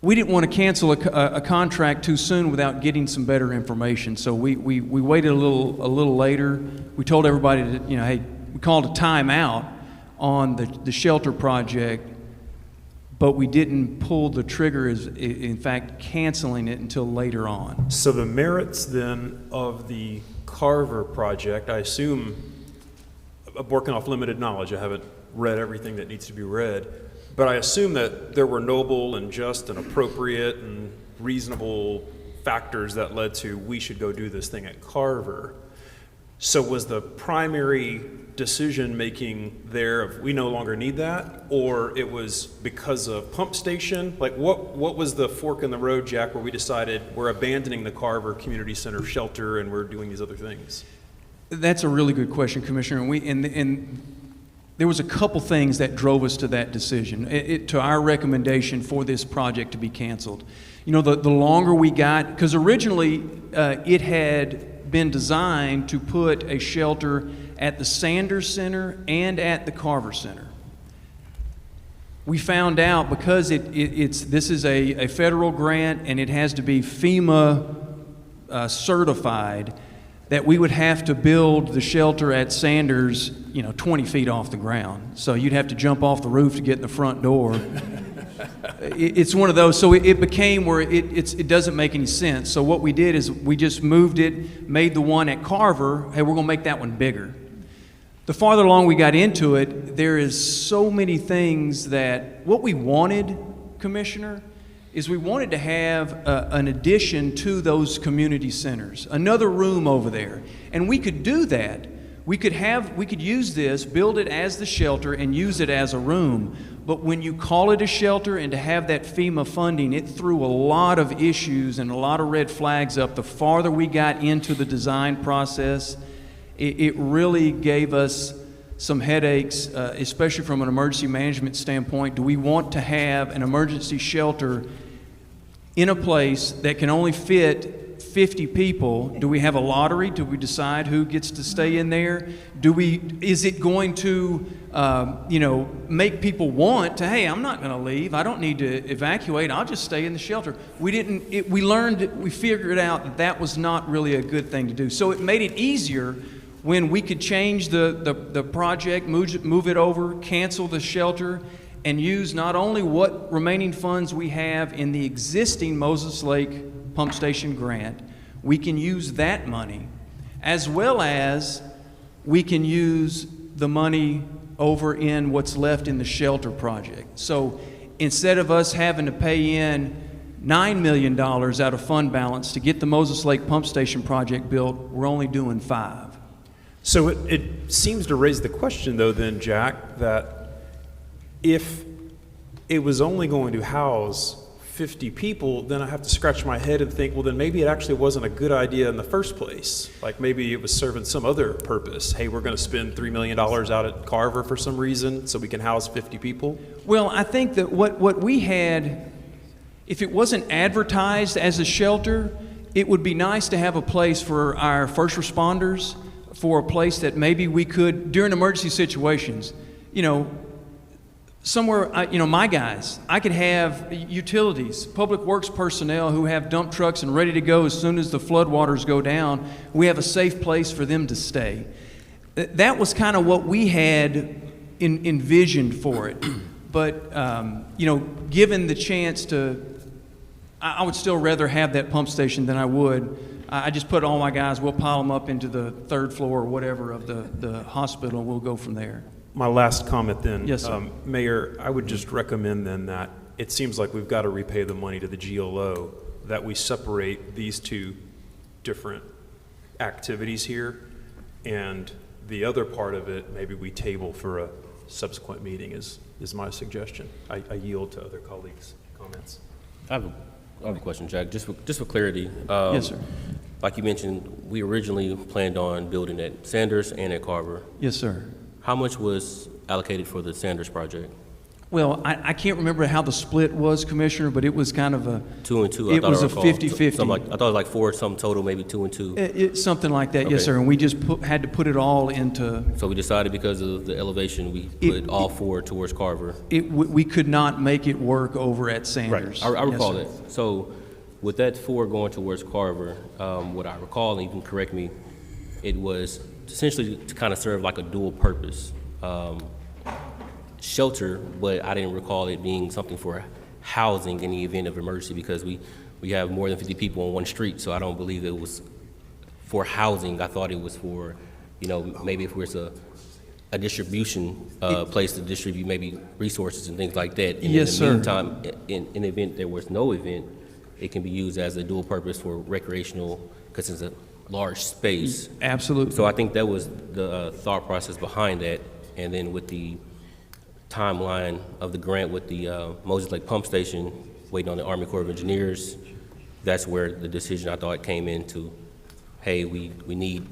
we didn't want to cancel a contract too soon without getting some better information. So we waited a little later. We told everybody that, hey, we called a timeout on the shelter project, but we didn't pull the trigger as, in fact, canceling it until later on. So the merits then of the Carver project, I assume, I'm working off limited knowledge. I haven't read everything that needs to be read. But I assume that there were noble and just and appropriate and reasonable factors that led to we should go do this thing at Carver. So was the primary decision-making there of we no longer need that, or it was because of pump station? Like what was the fork in the road, Jack, where we decided we're abandoning the Carver Community Center shelter and we're doing these other things? That's a really good question, Commissioner. And there was a couple things that drove us to that decision, to our recommendation for this project to be canceled. The longer we got, because originally it had been designed to put a shelter at the Sanders Center and at the Carver Center. We found out because this is a federal grant and it has to be FEMA certified, that we would have to build the shelter at Sanders, 20 feet off the ground. So you'd have to jump off the roof to get in the front door. It's one of those. So it became where it doesn't make any sense. So what we did is we just moved it, made the one at Carver. Hey, we're going to make that one bigger. The farther along we got into it, there is so many things that what we wanted, Commissioner, is we wanted to have an addition to those community centers, another room over there. And we could do that. We could use this, build it as the shelter, and use it as a room. But when you call it a shelter and to have that FEMA funding, it threw a lot of issues and a lot of red flags up. The farther we got into the design process, it really gave us some headaches, especially from an emergency management standpoint. Do we want to have an emergency shelter in a place that can only fit 50 people? Do we have a lottery? Do we decide who gets to stay in there? Is it going to, make people want to, hey, I'm not going to leave. I don't need to evacuate. I'll just stay in the shelter. We figured out that was not really a good thing to do. So it made it easier when we could change the project, move it over, cancel the shelter, and use not only what remaining funds we have in the existing Moses Lake Pump Station grant, we can use that money, as well as we can use the money over in what's left in the shelter project. So instead of us having to pay in $9 million out of fund balance to get the Moses Lake Pump Station project built, we're only doing 5. So it seems to raise the question, though, then, Jack, that if it was only going to house 50 people, then I have to scratch my head and think, well, then maybe it actually wasn't a good idea in the first place. Like maybe it was serving some other purpose. Hey, we're going to spend $3 million out at Carver for some reason so we can house 50 people. Well, I think that what we had, if it wasn't advertised as a shelter, it would be nice to have a place for our first responders, for a place that maybe we could, during emergency situations, you know, somewhere, you know, my guys, I could have utilities, public works personnel who have dump trucks and ready to go as soon as the floodwaters go down. We have a safe place for them to stay. That was kind of what we had envisioned for it. But, you know, given the chance to, I would still rather have that pump station than I would. I just put all my guys, we'll pile them up into the 3rd floor or whatever of the hospital, and we'll go from there. My last comment then. Yes, sir. Mayor, I would just recommend then that it seems like we've got to repay the money to the GLO, that we separate these two different activities here, and the other part of it, maybe we table for a subsequent meeting is my suggestion. I yield to other colleagues' comments. I have a question, Jack, just for clarity. Yes, sir. Like you mentioned, we originally planned on building at Sanders and at Carver. Yes, sir. How much was allocated for the Sanders project? Well, I can't remember how the split was, Commissioner, but it was kind of a 2 and 2. It was a 50-50. I thought it was like 4 some total, maybe 2 and 2. Something like that, Okay. yes, sir. And we just had to put it all into. So we decided because of the elevation, we put all 4 towards Carver. We could not make it work over at Sanders. I recall Yes, sir. that. So with that 4 going towards Carver, what I recall, and you can correct me, it was essentially to kind of serve like a dual purpose. Shelter, but I didn't recall it being something for housing in the event of emergency because we have more than 50 people on one street, so I don't believe it was for housing. I thought it was for, you know, maybe if there's a distribution place to distribute maybe resources and things like that. And Yes, in the sir. meantime, in the event there was no event, it can be used as a dual purpose for recreational because it's a large space. Absolutely. So I think that was the thought process behind that. And then with the timeline of the grant with the Moses Lake Pump Station, waiting on the Army Corps of Engineers, that's where the decision I thought came into, hey, we need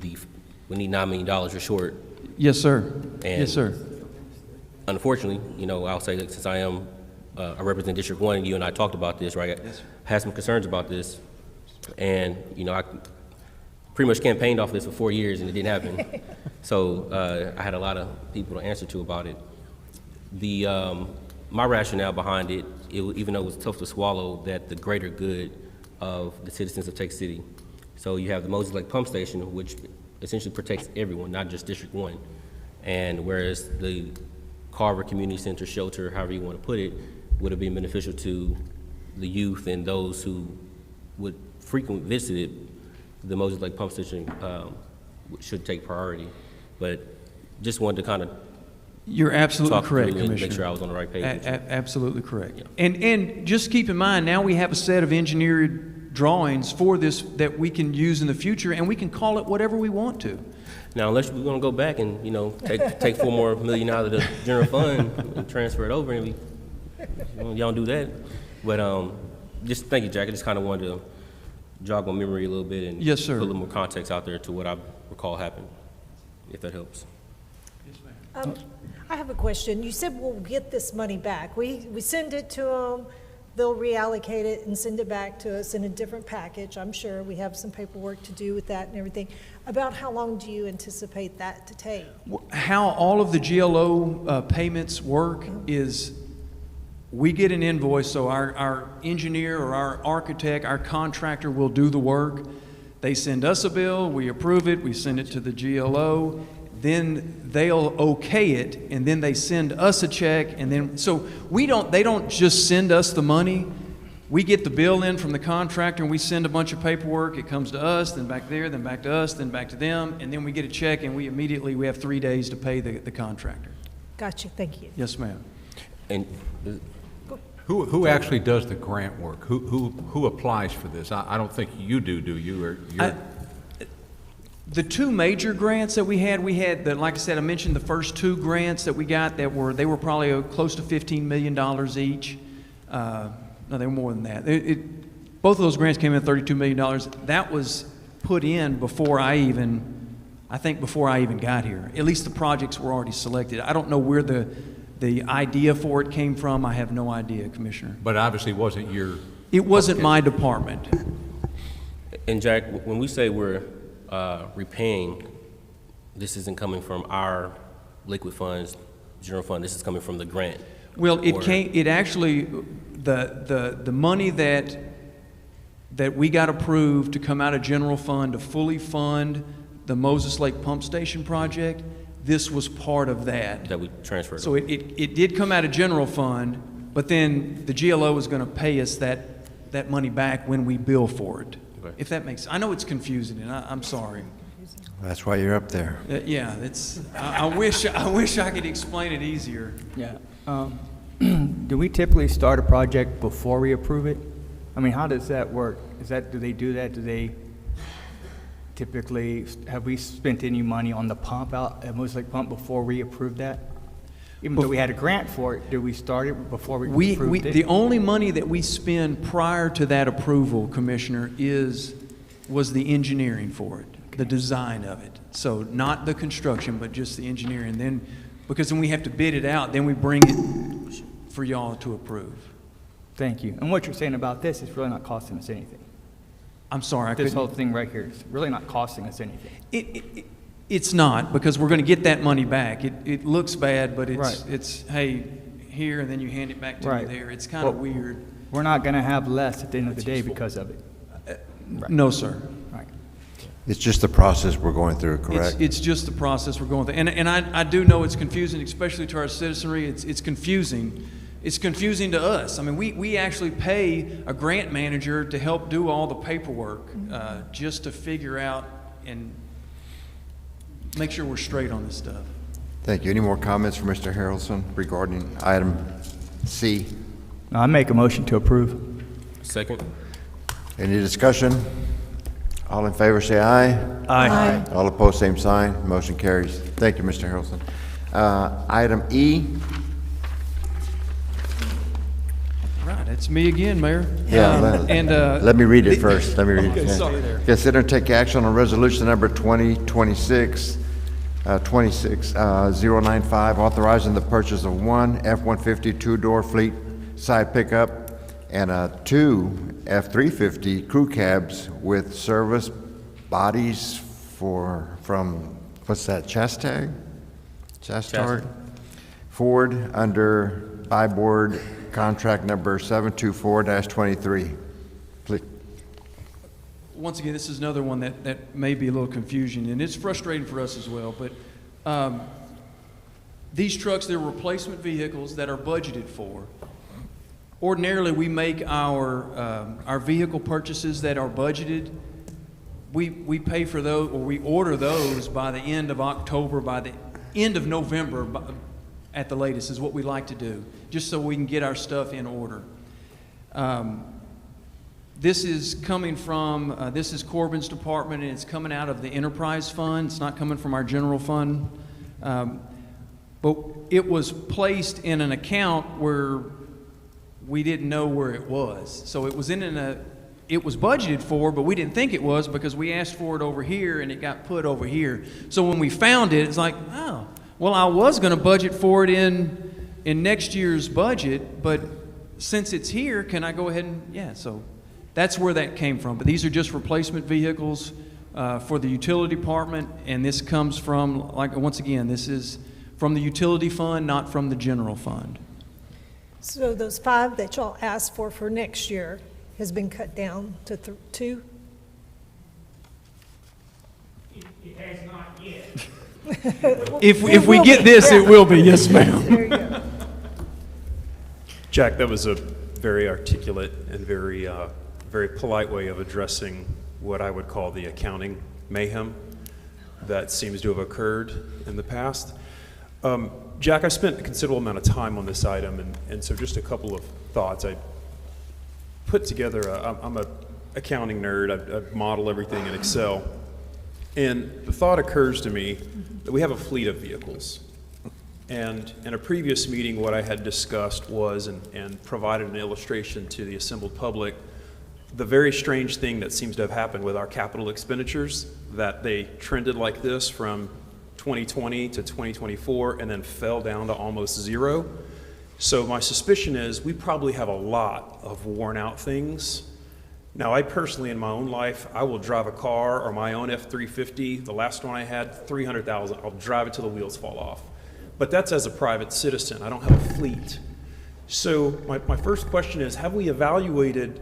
$9 million or short. Yes, sir. And Yes, sir. Unfortunately, you know, I'll say that since I represent District 1, you and I talked about this, right? Yes, sir. I had some concerns about this, and, you know, I pretty much campaigned off this for 4 years and it didn't happen. So I had a lot of people to answer to about it. My rationale behind it, even though it was tough to swallow, that the greater good of the citizens of Texas City. So you have the Moses Lake Pump Station, which essentially protects everyone, not just District 1. And whereas the Carver Community Center shelter, however you want to put it, would have been beneficial to the youth and those who would frequently visit it, the Moses Lake Pump Station should take priority. But just wanted to kind of You're absolutely talk correct, through and Commissioner. make sure I was on the right page. with you. Absolutely correct. Yeah. And just keep in mind, now we have a set of engineered drawings for this that we can use in the future, and we can call it whatever we want to. Now, unless we're going to go back and, you know, take $4 more million out of the general fund and transfer it over, and y'all do that. But just thank you, Jack. I just kind of wanted to jog my memory a little bit and Yes, sir. put a little more context out there to what I recall happened, if that helps. I have a question. You said we'll get this money back. We send it to them, they'll reallocate it and send it back to us in a different package. I'm sure we have some paperwork to do with that and everything. About how long do you anticipate that to take? How all of the GLO payments work is we get an invoice, so our engineer or our architect, our contractor will do the work. They send us a bill, we approve it, we send it to the GLO, then they'll okay it, and then they send us a check, and then, so they don't just send us the money, we get the bill in from the contractor and we send a bunch of paperwork. It comes to us, then back there, then back to us, then back to them, and then we get a check and we have 3 days to pay the contractor. Gotcha, thank you. Yes, ma'am. And Who actually does the grant work? Who applies for this? I don't think you do you? Or you're... The 2 major grants that we had like I said, I mentioned the first 2 grants that we got they were probably close to $15 million each. No, they were more than that. Both of those grants came in at $32 million. That was put in before I even got here. At least the projects were already selected. I don't know where the idea for it came from. I have no idea, Commissioner. But obviously wasn't your... It wasn't my department. And Jack, when we say we're repaying, this isn't coming from our liquid funds, general fund, this is coming from the grant. Well, it actually, the money that we got approved to come out of general fund to fully fund the Moses Lake Pump Station project, this was part of that. That we transferred. So it did come out of general fund, but then the GLO was going to pay us that money back when we bill for it. Okay. If that makes, I know it's confusing, and I'm sorry. That's why you're up there. Yeah, I wish I could explain it easier. Yeah. Do we typically start a project before we approve it? I mean, how does that work? Do they do that? Do they typically, have we spent any money on the pump out at Moses Lake Pump before we approved that? Even though we had a grant for it, did we start it before we approved it? The only money that we spend prior to that approval, Commissioner, was the engineering for it, the design of it. So not the construction, but just the engineering. Then, because then we have to bid it out, then we bring it for y'all to approve. Thank you. And what you're saying about this is really not costing us anything. I'm sorry, this whole thing right here is really not costing us anything. It's not, because we're going to get that money back. It looks bad, but Right. it's hey, here, and then you hand it back to me there. It's kind of weird. We're not going to have less at the end of the day because of it. No, sir. Right. It's just the process we're going through, correct? It's just the process we're going through. And I do know it's confusing, especially to our citizenry. It's confusing. It's confusing to us. I mean, we actually pay a grant manager to help do all the paperwork just to figure out and make sure we're straight on this stuff. Thank you. Any more comments from Mr. Harrelson regarding item C? No, I make a motion to approve. Second. Any discussion? All in favor say aye. Aye. All opposed, same sign. Motion carries. Thank you, Mr. Harrelson. Item E. Right, it's me again, Mayor. Yeah, let me read it first. Let me read it. Okay, sorry there. Consider and take action on resolution number 206-095, authorizing the purchase of one F-150 two-door fleet side pickup and 2 F-350 crew cabs with service bodies from, what's that, Chastag? Ford under buy board contract number 724-23. Please. Once again, this is another one that may be a little confusion, and it's frustrating for us as well, but these trucks, they're replacement vehicles that are budgeted for. Ordinarily, we make our vehicle purchases that are budgeted, we pay for those, or we order those by the end of October, by the end of November, at the latest, is what we like to do, just so we can get our stuff in order. This is coming from, this is Corbin's department, and it's coming out of the enterprise fund. It's not coming from our general fund. But it was placed in an account where we didn't know where it was. So it was it was budgeted for, but we didn't think it was because we asked for it over here and it got put over here. So when we found it, it's like, oh, well, I was going to budget for it in next year's budget, but since it's here, can I go ahead and, yeah, so that's where that came from. But these are just replacement vehicles for the utility department, and this comes from, like, once again, this is from the utility fund, not from the general fund. So those 5 that y'all asked for next year has been cut down to 2? It has not yet. If we get this, it will be, yes, ma'am. There you go. Jack, that was a very very articulate and very, very polite way of addressing what I would call the accounting mayhem that seems to have occurred in the past. Jack, I spent a considerable amount of time on this item, and so just a couple of thoughts. I put together, I'm a accounting nerd, I model everything in Excel, and the thought occurs to me that we have a fleet of vehicles. And in a previous meeting, what I had discussed was, and provided an illustration to the assembled public, the very strange thing that seems to have happened with our capital expenditures, that they trended like this from 2020 to 2024 and then fell down to almost zero. So my suspicion is we probably have a lot of worn out things. Now, I personally, in my own life, I will drive a car or my own F-350. The last one I had, 300,000. I'll drive it till the wheels fall off. But that's as a private citizen. I don't have a fleet. So my first question is, have we evaluated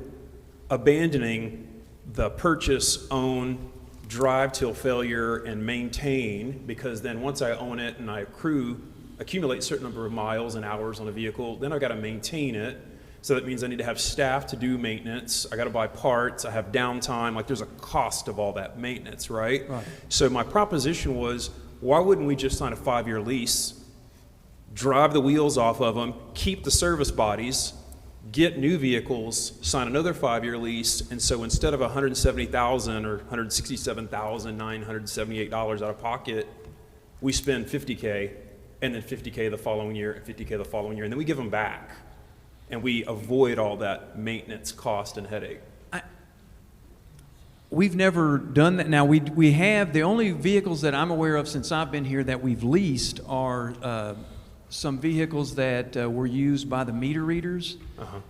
abandoning the purchase, own, drive till failure, and maintain? Because then once I own it and I accumulate a certain number of miles and hours on a vehicle, then I've got to maintain it. So that means I need to have staff to do maintenance. I got to buy parts. I have downtime. Like, there's a cost of all that maintenance, right? Right. So my proposition was, why wouldn't we just sign a 5-year lease, drive the wheels off of them, keep the service bodies, get new vehicles, sign another 5-year lease, and so instead of $170,000 or $167,978 out of pocket, we spend $50K, and then $50K the following year, and $50K the following year, and then we give them back. And we avoid all that maintenance cost and headache. We've never done that. Now, we have, the only vehicles that I'm aware of since I've been here that we've leased are some vehicles that were used by the meter readers. Uh-huh.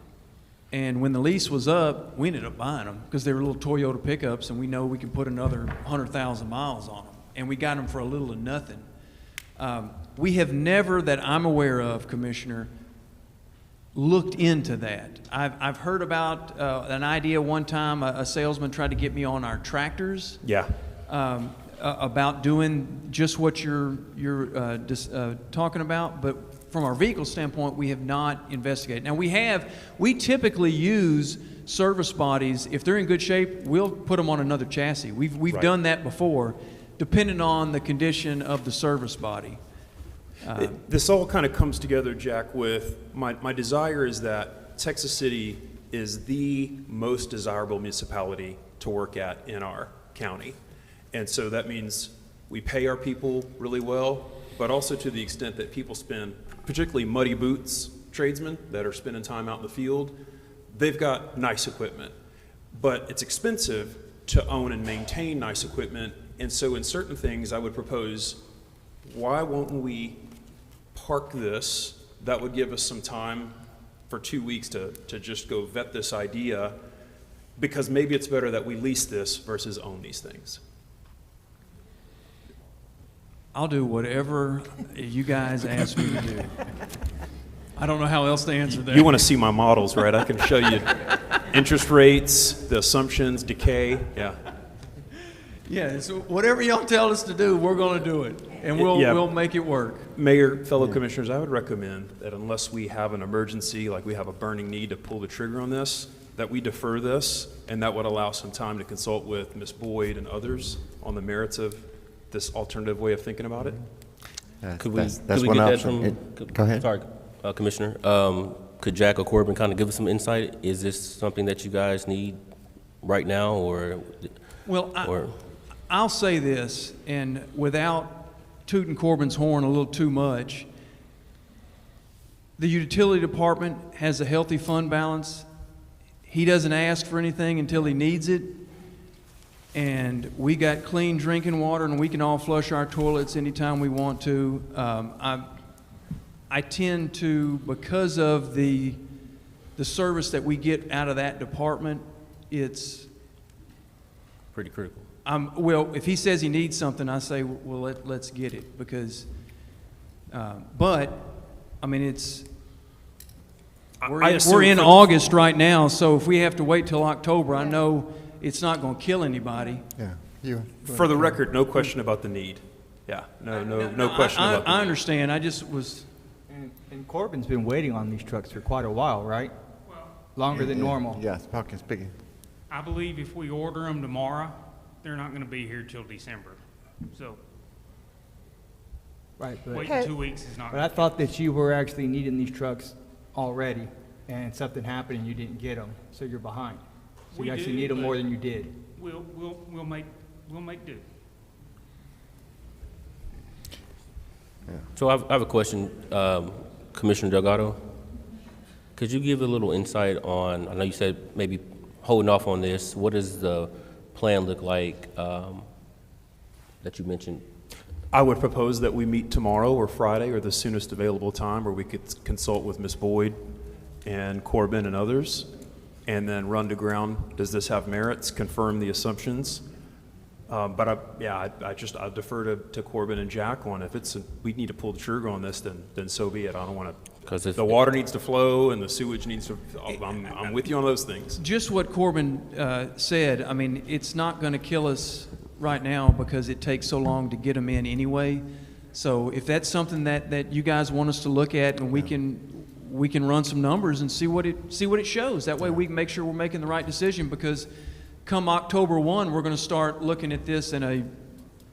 And when the lease was up, we ended up buying them because they were little Toyota pickups, and we know we can put another 100,000 miles on them. And we got them for a little to nothing. We have never, that I'm aware of, Commissioner, looked into that. I've heard about an idea one time, a salesman tried to get me on our tractors. Yeah. About doing just what you're talking about, but from our vehicle standpoint, we have not investigated. Now we typically use service bodies. If they're in good shape, we'll put them on another chassis. We've Right. done that before, depending on the condition of the service body. This all kind of comes together, Jack, with my desire is that Texas City is the most desirable municipality to work at in our county. And so that means we pay our people really well, but also to the extent that people spend, particularly muddy boots tradesmen that are spending time out in the field, they've got nice equipment. But it's expensive to own and maintain nice equipment. And so in certain things, I would propose, why won't we park this? That would give us some time for 2 weeks to just go vet this idea, because maybe it's better that we lease this versus own these things. I'll do whatever you guys ask me to do. I don't know how else to answer that. You want to see my models, right? I can show you interest rates, the assumptions, decay. Yeah. Yeah, so whatever y'all tell us to do, we're going to do it, and we'll make it work. Mayor, fellow commissioners, I would recommend that unless we have an emergency, like we have a burning need to pull the trigger on this, that we defer this, and that would allow some time to consult with Ms. Boyd and others on the merits of this alternative way of thinking about it. Could we That's get one that option. from? Go ahead. Sorry, Commissioner. Could Jack or Corbin kind of give us some insight? Is this something that you guys need right now, or? Well, I'll say this, and without tooting Corbin's horn a little too much, the utility department has a healthy fund balance. He doesn't ask for anything until he needs it. And we got clean drinking water, and we can all flush our toilets anytime we want to. I tend to, because of the service that we get out of that department, it's pretty critical. Well, if he says he needs something, I say, well, let's get it, because, but, I mean, it's, we're in August right now, so if we have to wait till October, I know it's not going to kill anybody. Yeah. For the record, no question about the need. Yeah, no question about the need. I understand. I just was. And Corbin's been waiting on these trucks for quite a while, right? longer than normal. Yes, speaking. I believe if we order them tomorrow, they're not gonna be here till December. So Right, but. waiting 2 weeks is not. But I thought that you were actually needing these trucks already, and something happened and you didn't get them, so you're behind. So We you actually do, need them more but than you did. We'll make do. So I have a question, Commissioner Delgado. Could you give a little insight on, I know you said maybe holding off on this, what does the plan look like that you mentioned? I would propose that we meet tomorrow or Friday or the soonest available time where we could consult with Ms. Boyd and Corbin and others, and then run to ground, does this have merits, confirm the assumptions. But I defer to Corbin and Jack on if we need to pull the trigger on this, then so be it. I don't want to, because the water needs to flow and the sewage needs to, I'm with you on those things. Just what Corbin said, I mean, it's not going to kill us right now because it takes so long to get them in anyway. So if that's something that you guys want us to look at, and we can run some numbers and see what it shows. That way we can make sure we're making the right decision, because come October 1, we're going to start looking at this in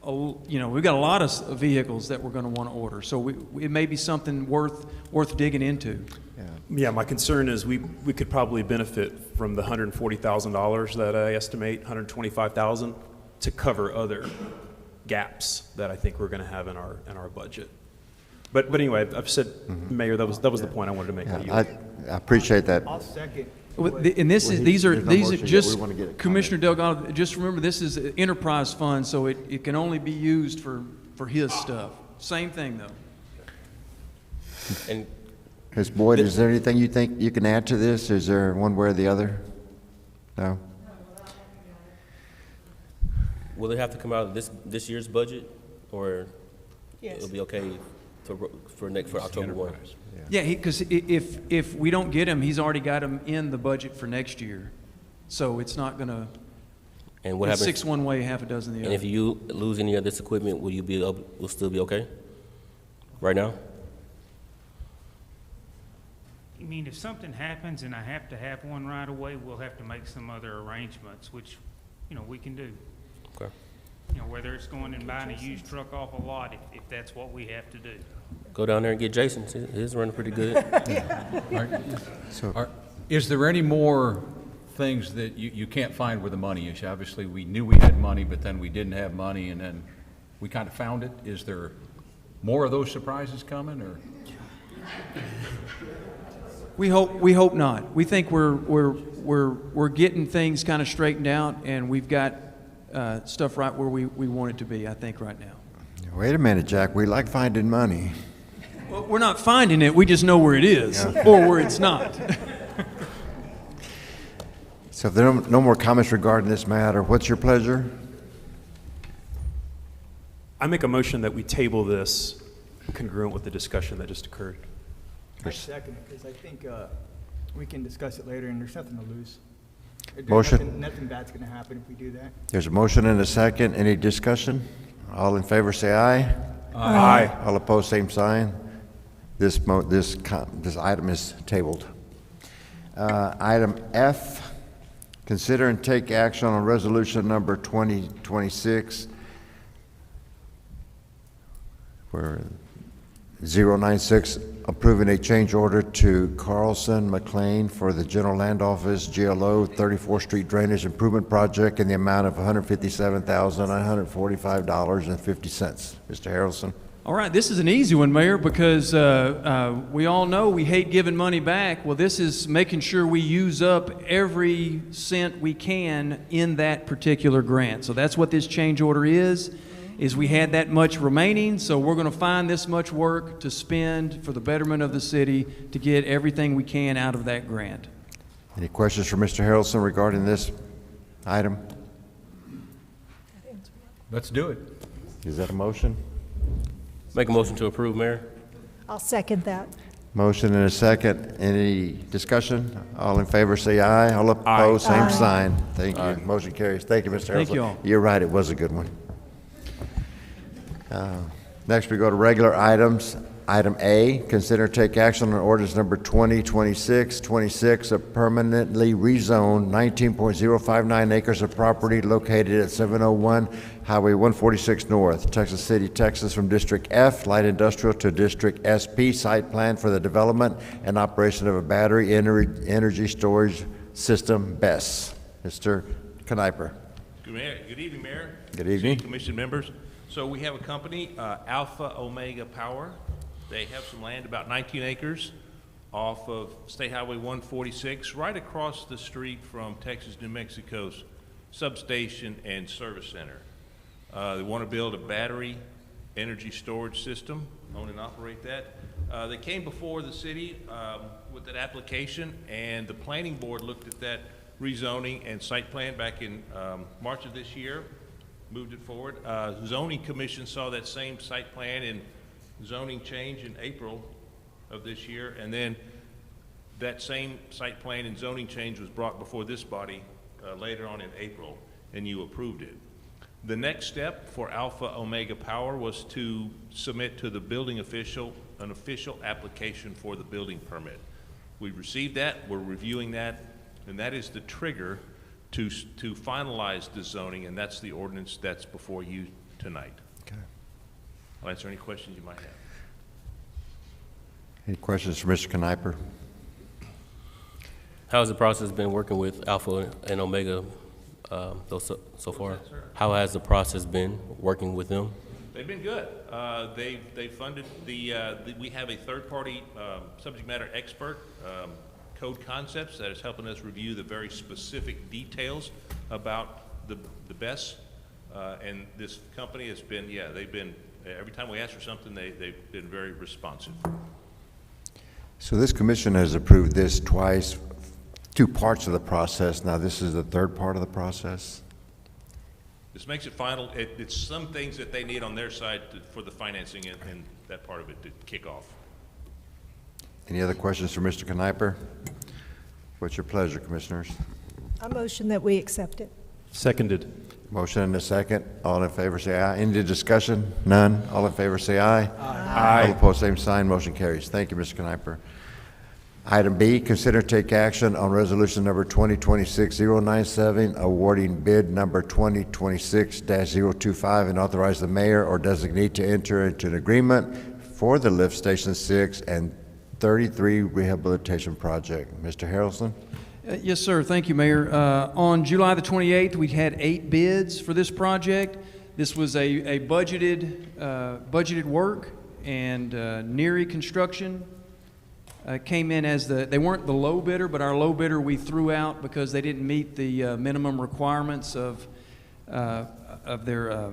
we've got a lot of vehicles that we're going to want to order. So it may be something worth digging into. Yeah, my concern is we could probably benefit from the $140,000 that I estimate, $125,000, to cover other gaps that I think we're going to have in our budget. But anyway, I've said, Mayor, that was the point I wanted to make. I appreciate that. I'll second. And these are just, we wanna get a Commissioner Delgado, just remember, this is an enterprise fund, so it can only be used for his stuff. Same thing, though. And Ms. Boyd, is there anything you think you can add to this? Is there one way or the other? No? will it have to come out of this year's budget, or Yes. it'll be okay for October 1? Yeah, because if we don't get him, he's already got him in the budget for next year. So it's not going to, And what happens? 6 one way, half a dozen the other. And if you lose any of this equipment, will still be okay? Right now? I mean, if something happens and I have to have one right away, we'll have to make some other arrangements, which, we can do. Okay. Whether it's going and buying a used truck off a lot, if that's what we have to do. Go down there and get Jason's. His running pretty good. Is there any more things that you can't find where the money is? Obviously, we knew we had money, but then we didn't have money, and then we kind of found it. Is there more of those surprises coming, or? We hope not. We think we're getting things kind of straightened out, and we've got stuff right where we want it to be, I think, right now. Wait a minute, Jack. We like finding money. Well, we're not finding it. We just know where it is, or where it's not. So if there are no more comments regarding this matter, what's your pleasure? I make a motion that we table this congruent with the discussion that just occurred. I second it, because I think we can discuss it later, and there's nothing to lose. Motion. Nothing bad's going to happen if we do that. There's a motion and a second. Any discussion? All in favor say aye. Aye. All opposed, same sign. This item is tabled. Item F, consider and take action on resolution number 2026 for 096, approving a change order to Carlson McLean for the General Land Office GLO 34th Street Drainage Improvement Project in the amount of $157,945.50. Mr. Harrelson. All right, this is an easy one, Mayor, because we all know we hate giving money back. Well, this is making sure we use up every cent we can in that particular grant. So that's what this change order is we had that much remaining, so we're going to find this much work to spend for the betterment of the city to get everything we can out of that grant. Any questions for Mr. Harrelson regarding this item? Let's do it. Is that a motion? Make a motion to approve, Mayor. I'll second that. Motion and a second. Any discussion? All in favor say aye. All opposed, same sign. Thank you. Motion carries. Thank you, Mr. Harrelson. Thank you all. You're right, it was a good one. Next, we go to regular items. Item A, consider take action on ordinance number 2026-26, of permanently rezone 19.059 acres of property located at 701 Highway 146 North, Texas City, Texas, from District F, Light Industrial, to District SP, site plan for the development and operation of a battery energy storage system, BESS. Mr. Kniper. Good evening, Mayor. Good evening. City Commission members. So we have a company, Alpha Omega Power. They have some land, about 19 acres, off of State Highway 146, right across the street from Texas-New Mexico's substation and service center. They want to build a battery energy storage system, own and operate that. They came before the city with that application, and the planning board looked at that rezoning and site plan back in March of this year, moved it forward. Zoning Commission saw that same site plan and zoning change in April of this year, and then that same site plan and zoning change was brought before this body later on in April, and you approved it. The next step for Alpha Omega Power was to submit to the building official an official application for the building permit. We received that, we're reviewing that, and that is the trigger to finalize the zoning, and that's the ordinance that's before you tonight. Okay. I'll answer any questions you might have. Any questions for Mr. Kniper? How's the process been working with Alpha and Omega so far? How has the process been working with them? They've been good. They funded we have a third-party subject matter expert, Code Concepts, that is helping us review the very specific details about the BESS. And this company has been, they've been, every time we ask for something, they've been very responsive. So this commission has approved this twice, two parts of the process. Now this is the third part of the process? This makes it final. It's some things that they need on their side for the financing and that part of it to kick off. Any other questions for Mr. Kniper? What's your pleasure, commissioners? I motion that we accept it. Seconded. Motion and a second. All in favor say aye. Any discussion? None. All in favor say aye. Aye. All opposed, same sign. Motion carries. Thank you, Mr. Kniper. Item B, consider take action on resolution number 2026-097, awarding bid number 2026-025, and authorize the mayor or designee to enter into an agreement for the Lift Station 6 and 33 rehabilitation project. Mr. Harrelson? Yes, sir. Thank you, Mayor. On July the 28th, we had 8 bids for this project. This was a budgeted work, and NERI Construction came in as they weren't the low bidder, but our low bidder we threw out because they didn't meet the minimum requirements of their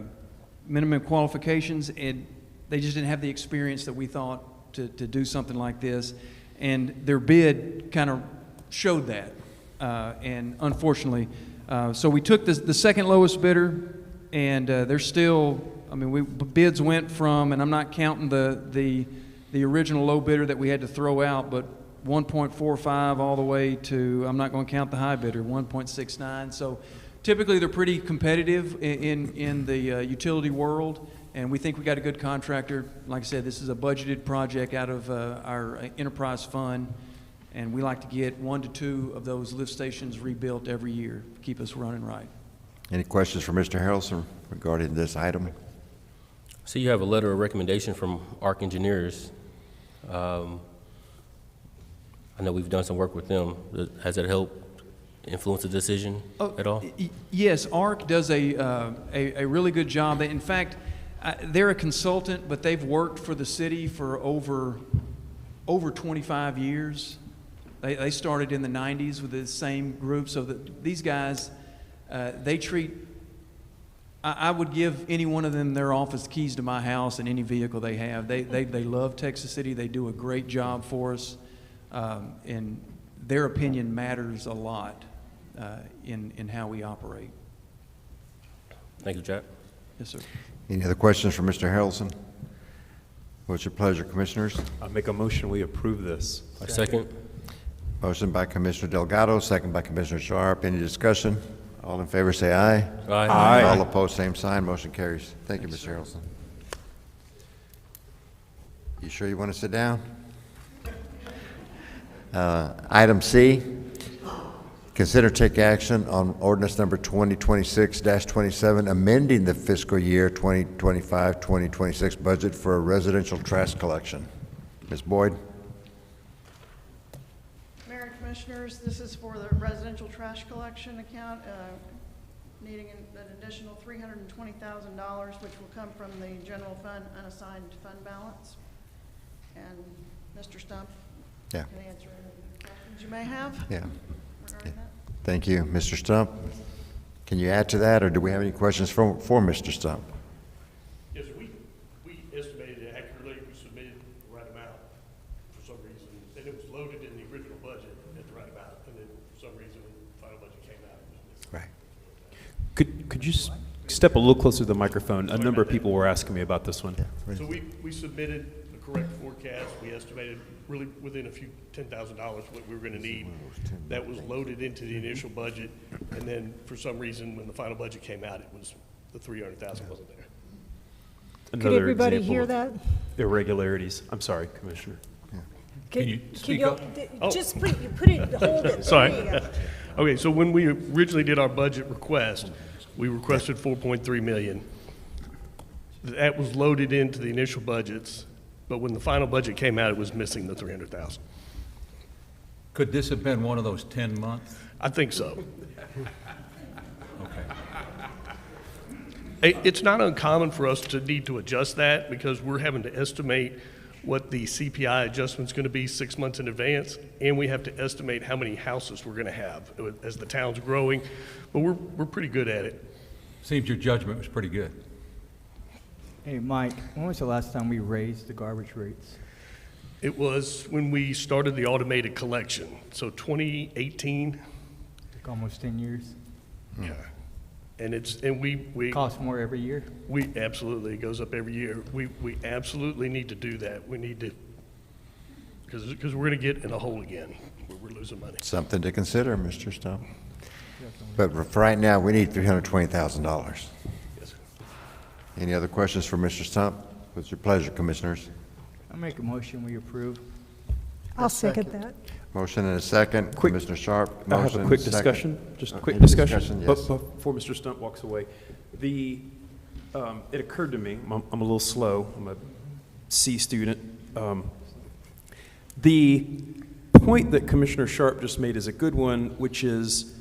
minimum qualifications, and they just didn't have the experience that we thought to do something like this. And their bid kind of showed that, and unfortunately, so we took the second lowest bidder, and they're still, I mean, bids went from, and I'm not counting the original low bidder that we had to throw out, but 1.45 all the way to, I'm not going to count the high bidder, 1.69. So typically they're pretty competitive in the utility world, and we think we got a good contractor. Like I said, this is a budgeted project out of our enterprise fund, and we like to get 1 to 2 of those lift stations rebuilt every year to keep us running right. Any questions for Mr. Harrelson regarding this item? So you have a letter of recommendation from ARC Engineers. I know we've done some work with them. Has that helped influence the decision at all? Yes, ARC does a really good job. In fact, they're a consultant, but they've worked for the city for over 25 years. They started in the 90s with the same group. So these guys, they treat, I would give any one of them their office keys to my house and any vehicle they have. They love Texas City. They do a great job for us, and their opinion matters a lot in how we operate. Thank you, Jack. Yes, sir. Any other questions for Mr. Harrelson? What's your pleasure, commissioners? I make a motion we approve this. Second. Motion by Commissioner Delgado, second by Commissioner Sharp. Any discussion? All in favor say aye. Aye. Aye. All opposed, same sign. Motion carries. Thank you, Mr. Harrelson. You sure you want to sit down? Item C, consider take action on ordinance number 2026-27, amending the fiscal year 2025-2026 budget for a residential trash collection. Ms. Boyd? Mayor and Commissioners, this is for the residential trash collection account, needing an additional $320,000, which will come from the general fund unassigned fund balance. And Mr. Stump Yeah. can answer any questions you may have. Yeah. regarding that. Thank you. Mr. Stump, can you add to that, or do we have any questions for Mr. Stump? Yes, sir. We estimated it accurately. We submitted the right amount for some reason, and it was loaded in the original budget at the right amount, and then for some reason, when the final budget came out, it was missing. Right. Could you step a little closer to the microphone? A number of people were asking me about this one. So we submitted the correct forecast. We estimated really within a few $10,000 what we were going to need. That was loaded into the initial budget, and then for some reason, when the final budget came out, it was the $300,000 wasn't there. Could everybody hear that? Irregularities. I'm sorry, Commissioner. Can you speak up? Just put it, hold it. Sorry. There you go. Okay, so when we originally did our budget request, we requested 4.3 million. That was loaded into the initial budgets, but when the final budget came out, it was missing the 300,000. Could this have been one of those 10 months? I think so. Okay. It's not uncommon for us to need to adjust that because we're having to estimate what the CPI adjustment's going to be 6 months in advance, and we have to estimate how many houses we're going to have as the town's growing. But we're pretty good at it. Seems your judgment was pretty good. Hey, Mike, when was the last time we raised the garbage rates? It was when we started the automated collection, so 2018. Like almost 10 years? Yeah. And we Costs more every year? We absolutely, it goes up every year. We absolutely need to do that. We need to, because we're going to get in a hole again where we're losing money. Something to consider, Mr. Stump. But for right now, we need $320,000. Yes, sir. Any other questions for Mr. Stump? What's your pleasure, Commissioners? I make a motion, we approve. I'll second that. Motion and a second. Commissioner Sharp. I have motion a quick second. discussion, just a quick Any discussion. yes. Before Mr. Stump walks away, it occurred to me, I'm a little slow, I'm a C student. The point that Commissioner Sharp just made is a good one, which is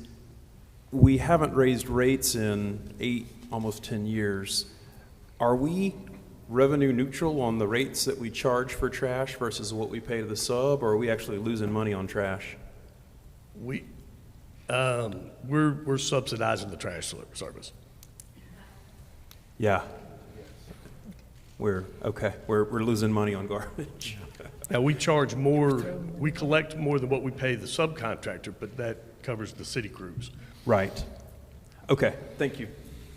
we haven't raised rates in 8, almost 10 years. Are we revenue neutral on the rates that we charge for trash versus what we pay to the sub, or are we actually losing money on trash? We're subsidizing the trash service. Yeah. We're losing money on garbage. Now, we charge more, we collect more than what we pay the subcontractor, but that covers the city crews. Right. Okay, thank you.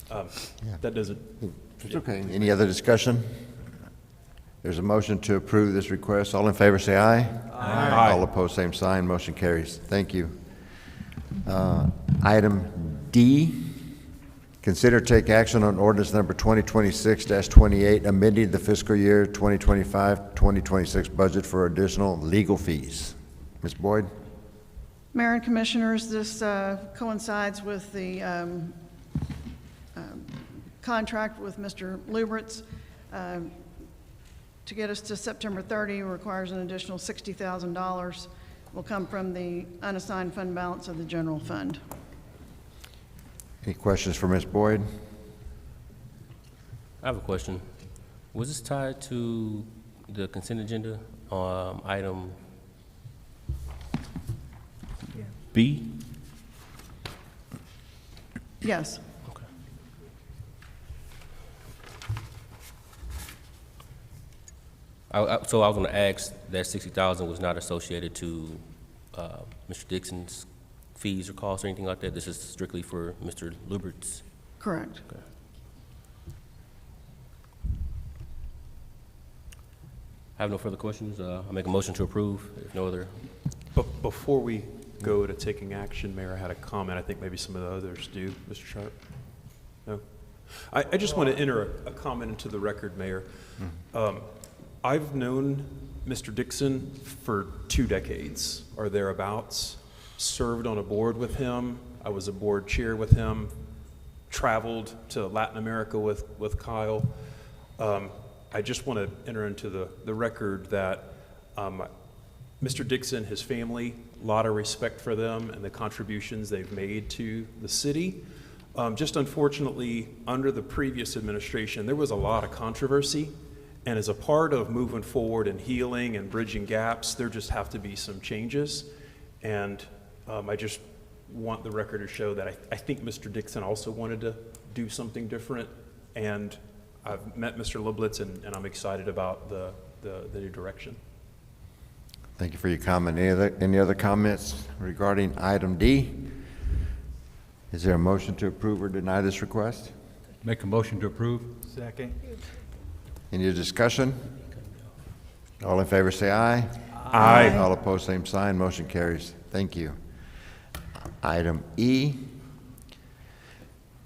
That doesn't. It's okay. Any other discussion? There's a motion to approve this request. All in favor, say aye. Aye. All opposed, same sign. Motion carries. Thank you. Item D, consider take action on ordinance number 2026-28, amending the fiscal year 2025-2026 budget for additional legal fees. Ms. Boyd? Mayor and Commissioners, this coincides with the contract with Mr. Lubritz. To get us to September 30 requires an additional $60,000. Will come from the unassigned fund balance of the general fund. Any questions for Ms. Boyd? I have a question. Was this tied to the consent agenda, item B? Yes. Okay. So I was going to ask that 60,000 was not associated to Mr. Dixon's fees or costs or anything like that. This is strictly for Mr. Lubert's. Correct. Okay. I have no further questions. I'll make a motion to approve. If no other. But before we go to taking action, Mayor, I had a comment. I think maybe some of the others do. Mr. Sharp? No? I just want to enter a comment into the record, Mayor. I've known Mr. Dixon for 2 decades or thereabouts, served on a board with him. I was a board chair with him, traveled to Latin America with Kyle. I just want to enter into the record that Mr. Dixon, his family, a lot of respect for them and the contributions they've made to the city. Just unfortunately, under the previous administration, there was a lot of controversy. And as a part of moving forward and healing and bridging gaps, there just have to be some changes. And I just want the record to show that I think Mr. Dixon also wanted to do something different. And I've met Mr. Liblitz, and I'm excited about the new direction. Thank you for your comment. Any other comments regarding item D? Is there a motion to approve or deny this request? Make a motion to approve. Second. Any discussion? All in favor say aye. Aye. All opposed, same sign. Motion carries. Thank you. Item E,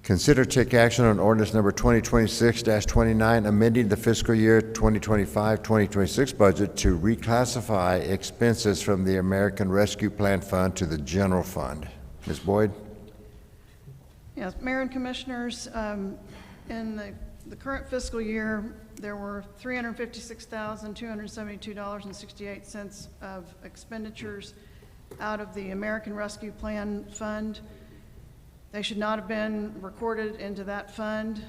consider take action on ordinance number 2026-29, amending the fiscal year 2025-2026 budget to reclassify expenses from the American Rescue Plan Fund to the general fund. Ms. Boyd? Yes, Mayor and Commissioners, in the current fiscal year, there were $356,272.68 of expenditures out of the American Rescue Plan Fund. They should not have been recorded into that fund.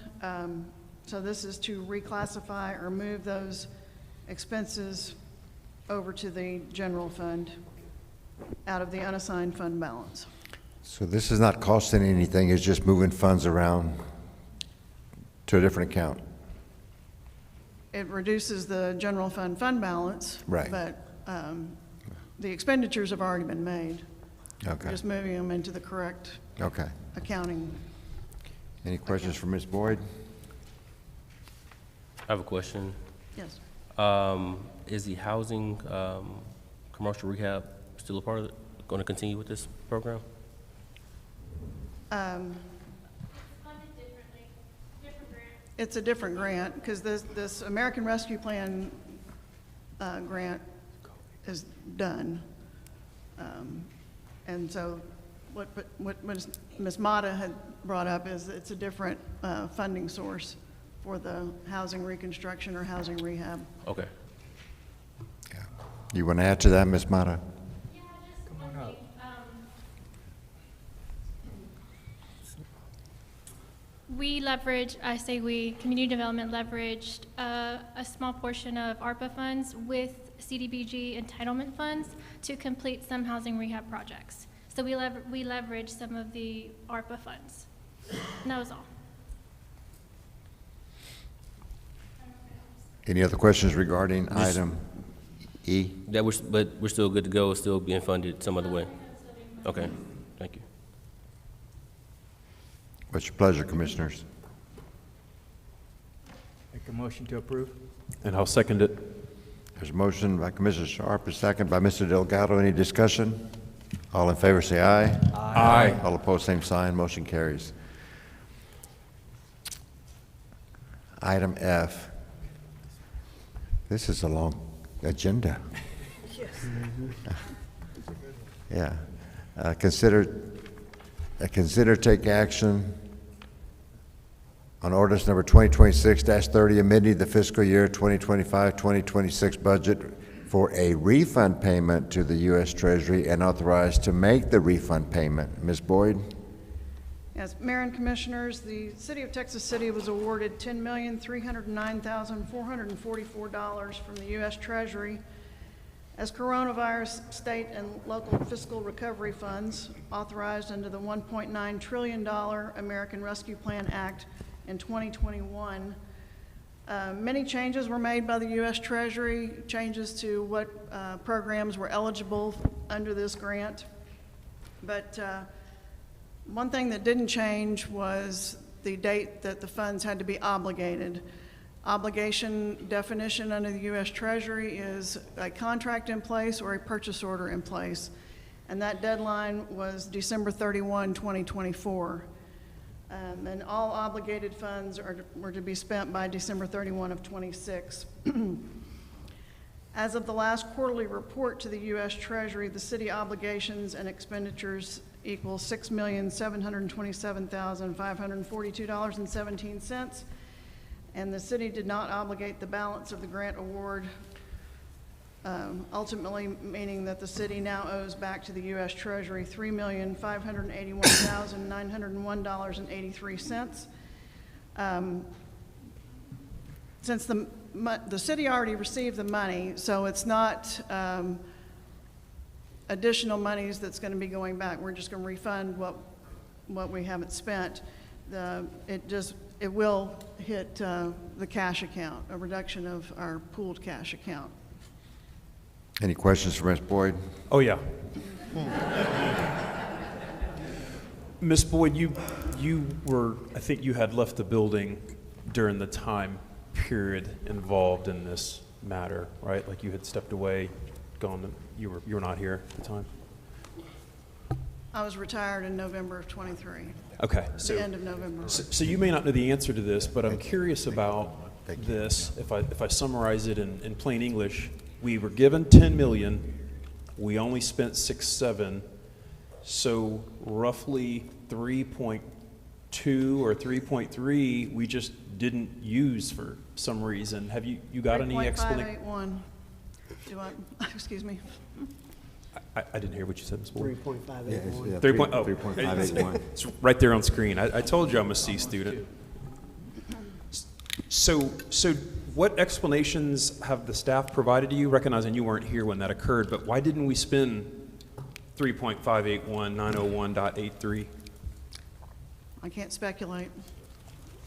So this is to reclassify or move those expenses over to the general fund out of the unassigned fund balance. So this is not costing anything, it's just moving funds around to a different account. It reduces the general fund balance. Right. But the expenditures have already been made. Okay. Just moving them into the correct Okay. accounting. Any questions for Ms. Boyd? I have a question. Yes. Is the housing commercial rehab still a part of it? Going to continue with this program? It's a different grant, because this American Rescue Plan grant is done. And so what Ms. Mata had brought up is it's a different funding source for the housing reconstruction or housing rehab. Okay. You want to add to that, Ms. Mata? We leverage, I say we, community development leveraged a small portion of ARPA funds with CDBG entitlement funds to complete some housing rehab projects. So we leveraged some of the ARPA funds. And that was all. Any other questions regarding item E? But we're still good to go, it's still being funded some other way? Okay, thank you. What's your pleasure, Commissioners? Make a motion to approve. And I'll second it. There's a motion by Commissioner Sharp, a second by Mr. Delgado. Any discussion? All in favor say aye. Aye. All opposed, same sign. Motion carries. Item F. This is a long agenda. Yes. Yeah. Consider take action on ordinance number 2026-30, amending the fiscal year 2025-2026 budget for a refund payment to the U.S. Treasury and authorized to make the refund payment. Ms. Boyd? Yes, Mayor and Commissioners, the City of Texas City was awarded $10,309,444 from the U.S. Treasury as coronavirus state and local fiscal recovery funds authorized under the $1.9 trillion American Rescue Plan Act in 2021. Many changes were made by the U.S. Treasury, changes to what programs were eligible under this grant. But one thing that didn't change was the date that the funds had to be obligated. Obligation definition under the U.S. Treasury is a contract in place or a purchase order in place. And that deadline was December 31, 2024. And all obligated funds were to be spent by December 31 of 26. As of the last quarterly report to the U.S. Treasury, the city obligations and expenditures equal $6,727,542.17, and the city did not obligate the balance of the grant award, ultimately meaning that the city now owes back to the U.S. Treasury $3,581,901.83. Since the city already received the money, so it's not additional monies that's going to be going back. We're just going to refund what we haven't spent. It will hit the cash account, a reduction of our pooled cash account. Any questions for Ms. Boyd? Oh, yeah. Ms. Boyd, you were, I think you had left the building during the time period involved in this matter, right? Like you had stepped away, gone, you were not here at the time? I was retired in November of '23. Okay. The end of November. So you may not know the answer to this, but I'm curious about this. If I summarize it in plain English, we were given 10 million, we only spent 6.7, so roughly 3.2 or 3.3 we just didn't use for some reason. Have you got any explanation? 3.581. Excuse me. I didn't hear what you said, Ms. Boyd. 3.581. Yeah, 3.581. It's right there on screen. I told you I'm a C student. So what explanations have the staff provided to you, recognizing you weren't here when that occurred, but why didn't we spend 3.581,901.83? I can't speculate.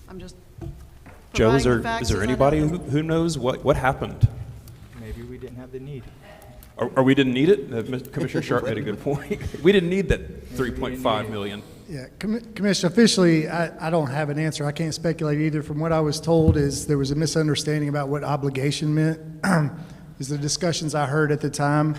I'm just Joe, is providing the facts there as I know anybody them. who knows what happened? Maybe we didn't have the need. Or we didn't need it? Commissioner Sharp made a good point. We didn't need that 3.5 million. Yeah, Commissioner, officially, I don't have an answer. I can't speculate either. From what I was told is there was a misunderstanding about what obligation meant. Is the discussions I heard at the time.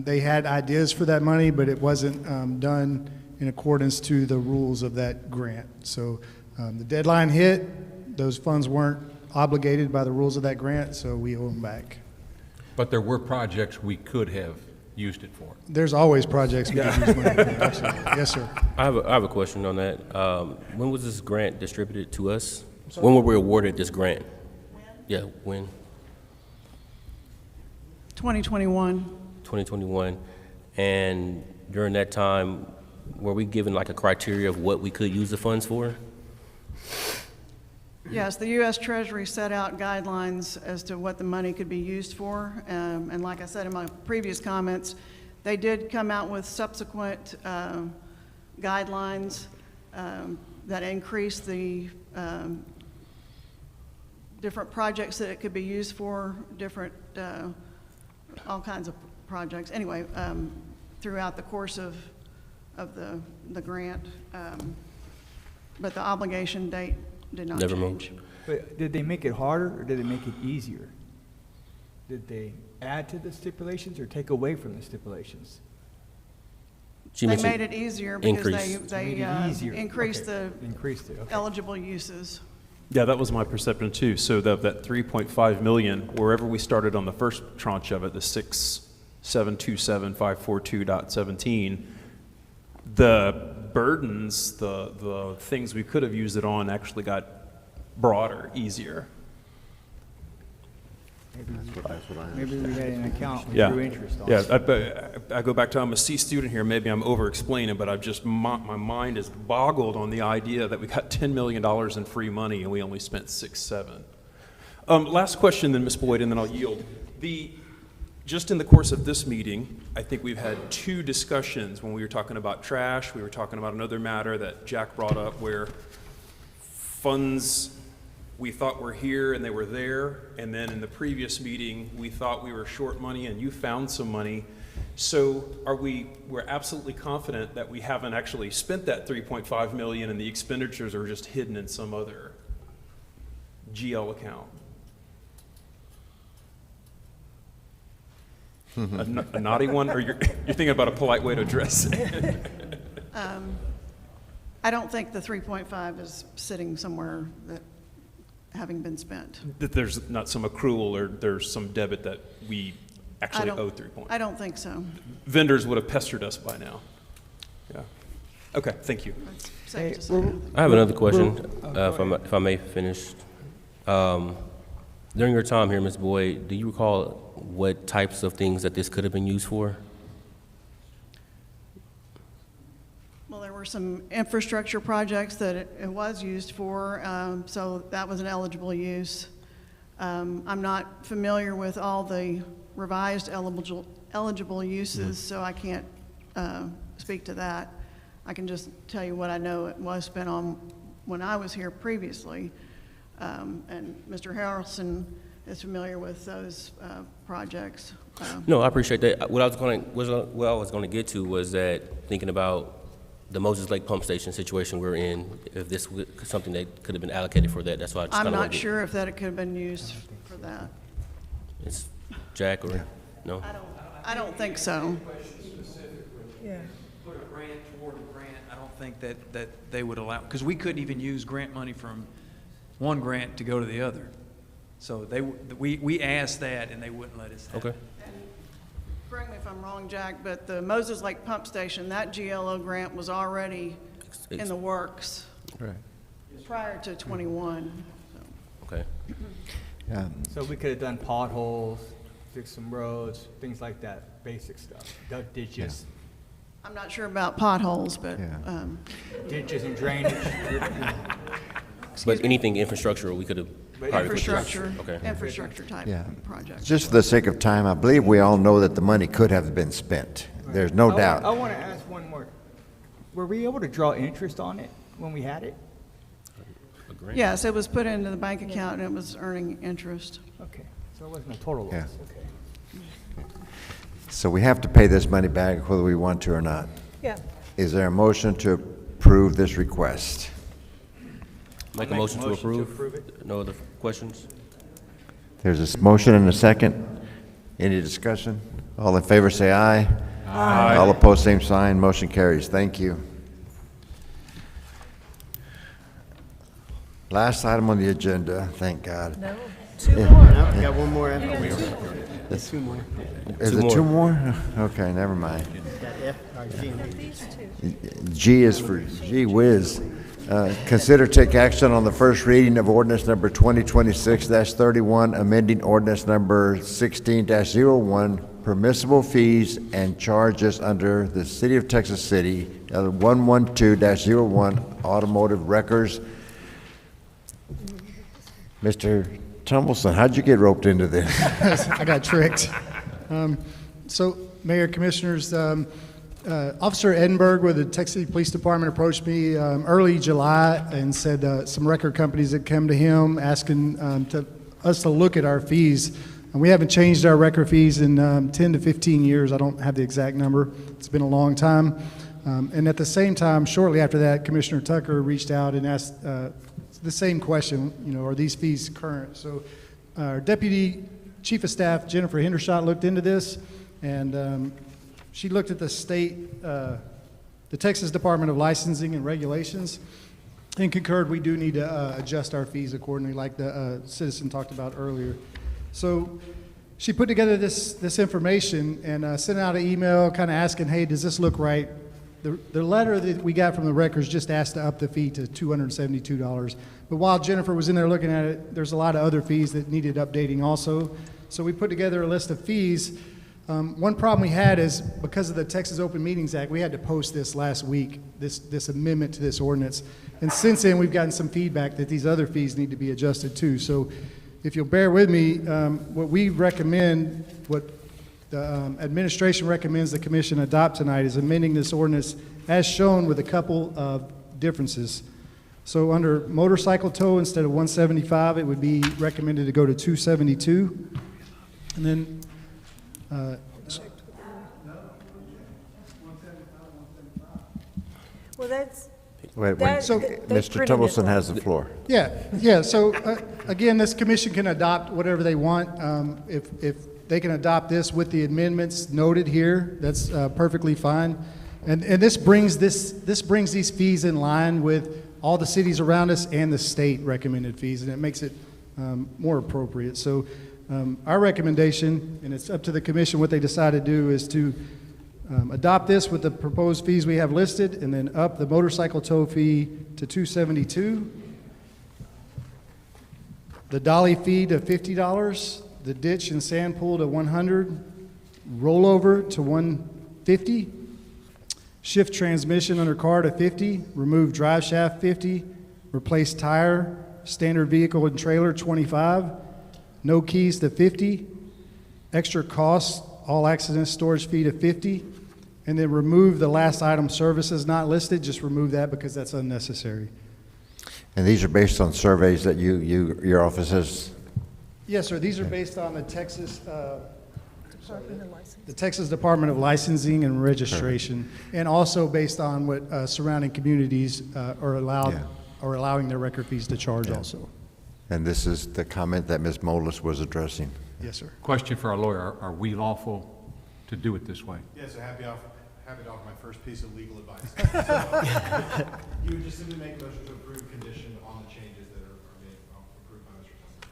They had ideas for that money, but it wasn't done in accordance to the rules of that grant. So the deadline hit, those funds weren't obligated by the rules of that grant, so we owe them back. But there were projects we could have used it for. There's always projects we can use money for. Absolutely. Yes, sir. I have a question on that. When was this grant distributed to us? When were we awarded this grant? Yeah, when? 2021. 2021. And during that time, were we given like a criteria of what we could use the funds for? Yes, the U.S. Treasury set out guidelines as to what the money could be used for. And like I said in my previous comments, they did come out with subsequent guidelines that increased the different projects that it could be used for, different, all kinds of projects. Anyway, throughout the course of the grant. But the obligation date did not change. But did they make it harder or did they make it easier? Did they add to the stipulations or take away from the stipulations? They made it easier because they increased okay. the eligible uses. Yeah, that was my perception too. So that 3.5 million, wherever we started on the first tranche of it, the 6,727,542.17, the burdens, the things we could have used it on actually got broader, easier. Maybe we had an account with Yeah, true interest on yeah. it. I go back to, I'm a C student here. Maybe I'm over-explaining, but my mind is boggled on the idea that we got $10 million in free money and we only spent 6.7. Last question then, Ms. Boyd, and then I'll yield. Just in the course of this meeting, I think we've had two discussions when we were talking about trash. We were talking about another matter that Jack brought up where funds we thought were here and they were there. And then in the previous meeting, we thought we were short money and you found some money. So we're absolutely confident that we haven't actually spent that 3.5 million and the expenditures are just hidden in some other GL account. A naughty one, or you're thinking about a polite way to address it? I don't think the 3.5 is sitting somewhere that having been spent. That there's not some accrual or there's some debit that we actually I don't- owe 3 points. I don't think so. Vendors would have pestered us by now. Yeah. Okay, thank you. It's safe to say. I have another question, if I may finish. During your time here, Ms. Boyd, do you recall what types of things that this could have been used for? Well, there were some infrastructure projects that it was used for, so that was an eligible use. I'm not familiar with all the revised eligible uses, so I can't speak to that. I can just tell you what I know it was spent on when I was here previously. And Mr. Harrelson is familiar with those projects. No, I appreciate that. What I was going to get to was that thinking about the Moses Lake Pump Station situation we're in, if this was something that could have been allocated for that, that's why I just kind I'm of not sure if that it could have been used for that. It's Jack or, no? I don't think so. Yeah. Put a grant toward a grant, I don't think that they would allow, because we couldn't even use grant money from one grant to go to the other. So we asked that and they wouldn't let us have it. Okay. Correct me if I'm wrong, Jack, but the Moses Lake Pump Station, that GLO grant was already in the works Right. prior to 21. Okay. So we could have done potholes, fixed some roads, things like that, basic stuff. Dug ditches. I'm not sure about potholes, but Ditches and drainage. But anything infrastructural, we could have probably put this- infrastructure, Okay. infrastructure type Yeah. projects. Just for the sake of time, I believe we all know that the money could have been spent. There's no doubt. I want to ask one more. Were we able to draw interest on it when we had it? Yes, it was put into the bank account and it was earning interest. Okay, so it wasn't a total loss, Yeah. okay. So we have to pay this money back whether we want to or not. Yeah. Is there a motion to approve this request? Make a motion to approve. No other questions? There's a motion and a second. Any discussion? All in favor say aye. Aye. All opposed, same sign. Motion carries. Thank you. Last item on the agenda, thank God. No, two more. No, we got one more after this. There's two more. Is Two it more. two more? Okay, never mind. Got F, or G and D. These two. G is for gee whiz. Consider take action on the first reading of ordinance number 2026-31, amending ordinance number 16-01, permissible fees and charges under the City of Texas City, 112-01, automotive records. Mr. Tumbleson, how'd you get roped into this? I got tricked. So, Mayor, Commissioners, Officer Edinburgh with the Texas City Police Department approached me early July and said some record companies had come to him asking us to look at our fees. And we haven't changed our record fees in 10 to 15 years. I don't have the exact number. It's been a long time. And at the same time, shortly after that, Commissioner Tucker reached out and asked the same question, you know, are these fees current? So our Deputy Chief of Staff, Jennifer Hendershot, looked into this, and she looked at the state, the Texas Department of Licensing and Regulations, and concurred we do need to adjust our fees accordingly, like the citizen talked about earlier. So she put together this information and sent out an email kind of asking, hey, does this look right? The letter that we got from the records just asked to up the fee to $272. But while Jennifer was in there looking at it, there's a lot of other fees that needed updating also. So we put together a list of fees. One problem we had is because of the Texas Open Meetings Act, we had to post this last week, this amendment to this ordinance. And since then, we've gotten some feedback that these other fees need to be adjusted too. So if you'll bear with me, what we recommend, what the administration recommends the commission adopt tonight is amending this ordinance as shown with a couple of differences. So under motorcycle tow, instead of 175, it would be recommended to go to 272. And then Well, that's. Wait, that- so they Mr. printed it Tumbleson wrong. has the floor. Yeah, so again, this commission can adopt whatever they want. If they can adopt this with the amendments noted here, that's perfectly fine. And this brings these fees in line with all the cities around us and the state recommended fees, and it makes it more appropriate. So our recommendation, and it's up to the commission what they decide to do, is to adopt this with the proposed fees we have listed, and then up the motorcycle tow fee to $272, the dolly fee to $50, the ditch and sand pool to $100, rollover to $150, shift transmission under car to $50, remove drive shaft $50, replace tire, standard vehicle and trailer $25, no keys to $50, extra costs, all accident storage fee to $50, and then remove the last item, services not listed. Just remove that because that's unnecessary. And these are based on surveys that your office has? Yes, sir. These are based on the Texas Department of Licensing and Registration, and also based on what surrounding communities are allowing their record fees to charge also. And this is the comment that Ms. Molis was addressing. Yes, sir. Question for our lawyer, are we lawful to do it this way? Yes, happy to offer my first piece of legal advice. You would just simply make a motion to approve condition on the changes that are made, approved by Mr. Johnson.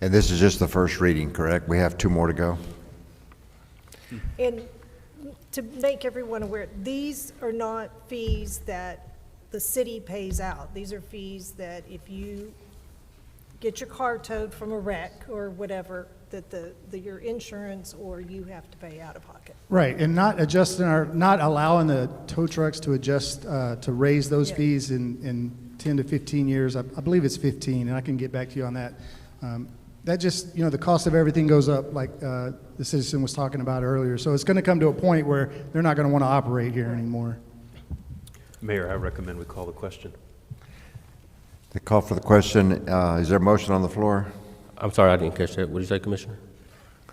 And this is just the first reading, correct? We have 2 more to go? And to make everyone aware, these are not fees that the city pays out. These are fees that if you get your car towed from a wreck or whatever, that your insurance or you have to pay out of pocket. Right, and not allowing the tow trucks to adjust, to raise those fees in 10 to 15 years. I believe it's 15, and I can get back to you on that. That just, the cost of everything goes up, like the citizen was talking about earlier. So it's going to come to a point where they're not going to want to operate here anymore. Mayor, I recommend we call the question. The call for the question, is there a motion on the floor? I'm sorry, I didn't catch that. What did you say, Commissioner?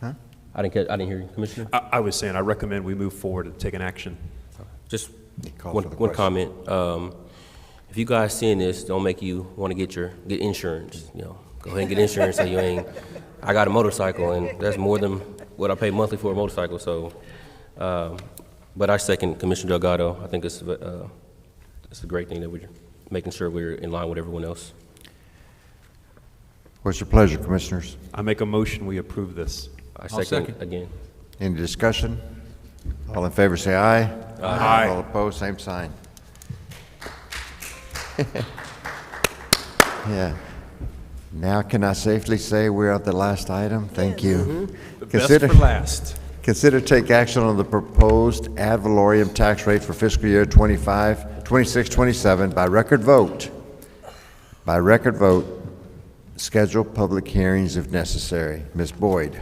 Huh? I didn't hear you, Commissioner. I was saying I recommend we move forward and take an action. Just one comment. If you guys seeing this, don't make you want to get insurance. Go ahead and get insurance so you ain't. I got a motorcycle, and that's more than what I pay monthly for a motorcycle. So, but I second Commissioner Delgado. I think it's a great thing that we're making sure we're in line with everyone else. What's your pleasure, Commissioners? I make a motion we approve this. I second again. Any discussion? All in favor say aye. Aye. All opposed, same sign. Yeah. Now can I safely say we're at the last item? Thank you. The best for last. Consider take action on the proposed ad valorem tax rate for fiscal year 26-27 by record vote. By record vote. Schedule public hearings if necessary. Ms. Boyd.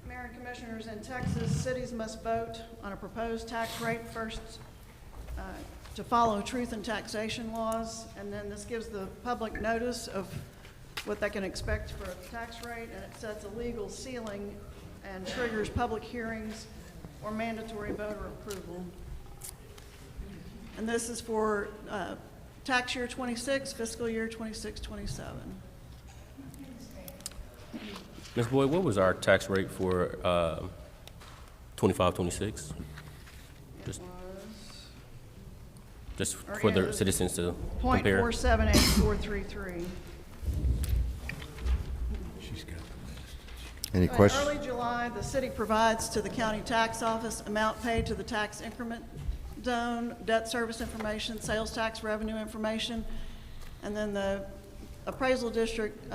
Mayor and Commissioners, in Texas, cities must vote on a proposed tax rate first to follow truth and taxation laws, and then this gives the public notice of what they can expect for a tax rate, and it sets a legal ceiling and triggers public hearings or mandatory voter approval. And this is for tax year 26, fiscal year 26-27. Ms. Boyd, what was our tax rate for 25-26? Just for the citizens to compare. 0.478433. Any questions? In early July, the city provides to the county tax office amount paid to the tax increment zone, debt service information, sales tax revenue information, and then the appraisal district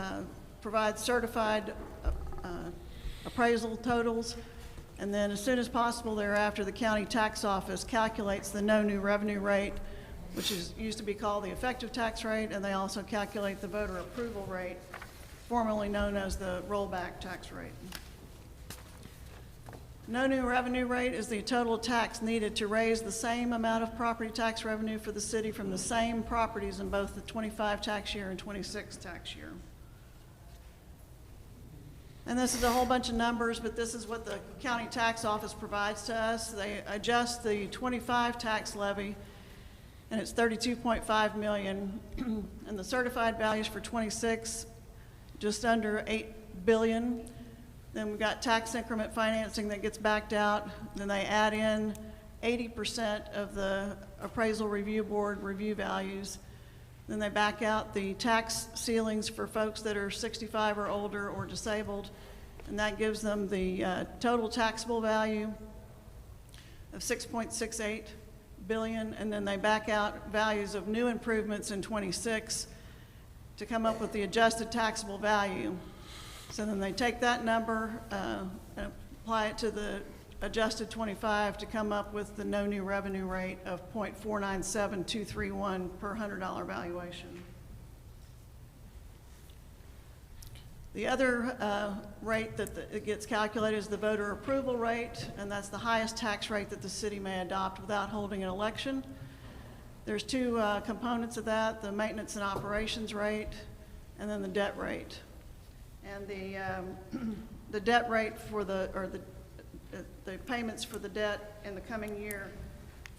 provides certified appraisal totals, and then as soon as possible thereafter, the county tax office calculates the no new revenue rate, which used to be called the effective tax rate, and they also calculate the voter approval rate, formerly known as the rollback tax rate. No new revenue rate is the total tax needed to raise the same amount of property tax revenue for the city from the same properties in both the 25 tax year and 26 tax year. And this is a whole bunch of numbers, but this is what the county tax office provides to us. They adjust the 25 tax levy, and it's $32.5 million, and the certified values for 26 just under 8 billion. Then we've got tax increment financing that gets backed out. Then they add in 80% of the appraisal review board review values. Then they back out the tax ceilings for folks that are 65 or older or disabled, and that gives them the total taxable value of 6.68 billion, and then they back out values of new improvements in 26 to come up with the adjusted taxable value. So then they take that number and apply it to the adjusted 25 to come up with the no new revenue rate of 0.497231 per $100 valuation. The other rate that it gets calculated is the voter approval rate, and that's the highest tax rate that the city may adopt without holding an election. There's two components of that, the maintenance and operations rate and then the debt rate. And the debt rate for the payments for the debt in the coming year,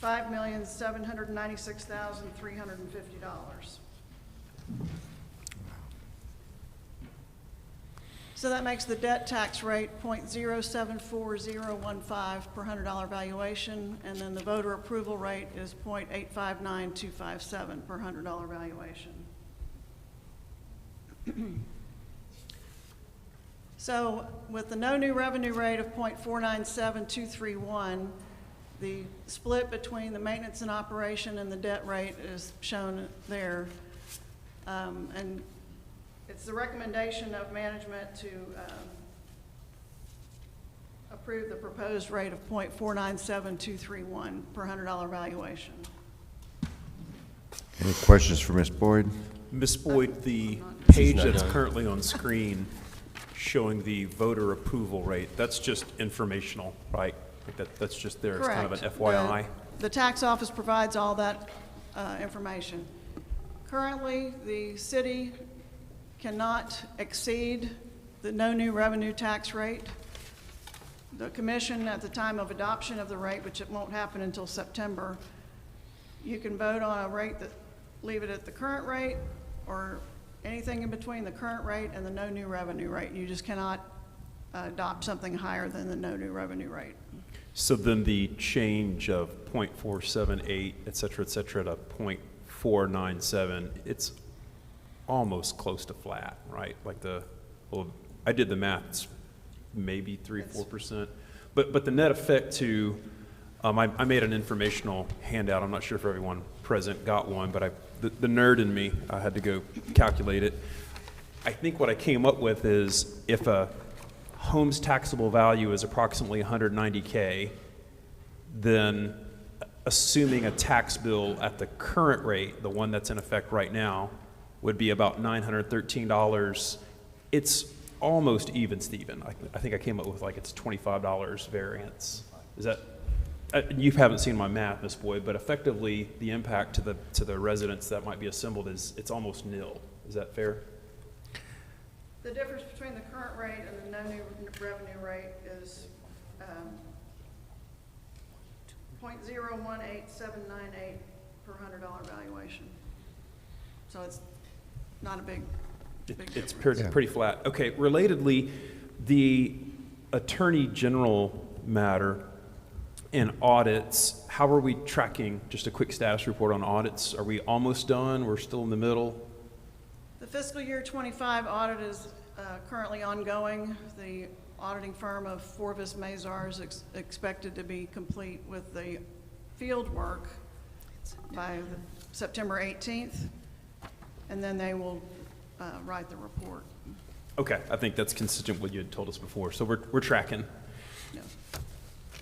$5,796,350. So that makes the debt tax rate 0.074015 per $100 valuation, and then the voter approval rate is 0.859257 per $100 valuation. So with the no new revenue rate of 0.497231, the split between the maintenance and operation and the debt rate is shown there. And it's the recommendation of management to approve the proposed rate of 0.497231 per $100 valuation. Any questions for Ms. Boyd? Ms. Boyd, the page that's currently on screen showing the voter approval rate, that's just informational, right? Like that's just there as kind of an FYI? The tax office provides all that information. Currently, the city cannot exceed the no new revenue tax rate. The commission, at the time of adoption of the rate, which it won't happen until September, you can vote on a rate that leave it at the current rate or anything in between the current rate and the no new revenue rate. You just cannot adopt something higher than the no new revenue rate. So then the change of 0.478, et cetera, to 0.497, it's almost close to flat, right? Like well, I did the math, it's maybe 3-4%. But the net effect to, I made an informational handout. I'm not sure if everyone present got one, but the nerd in me, I had to go calculate it. I think what I came up with is if a home's taxable value is approximately $190K, then assuming a tax bill at the current rate, the one that's in effect right now, would be about $913. It's almost even, Stephen. I think I came up with like it's $25 variance. Is that, you haven't seen my math, Ms. Boyd, but effectively the impact to the residents that might be assembled is it's almost nil. Is that fair? The difference between the current rate and the no new revenue rate is 0.018798 per $100 valuation. So it's not a big It's difference. pretty flat. Okay, relatedly, the Attorney General matter and audits, how are we tracking? Just a quick status report on audits. Are we almost done? We're still in the middle? The fiscal year 25 audit is currently ongoing. The auditing firm of Forvis Mazar is expected to be complete with the field work by September 18th, and then they will write the report. Okay, I think that's consistent with what you had told us before. So we're tracking. Yeah.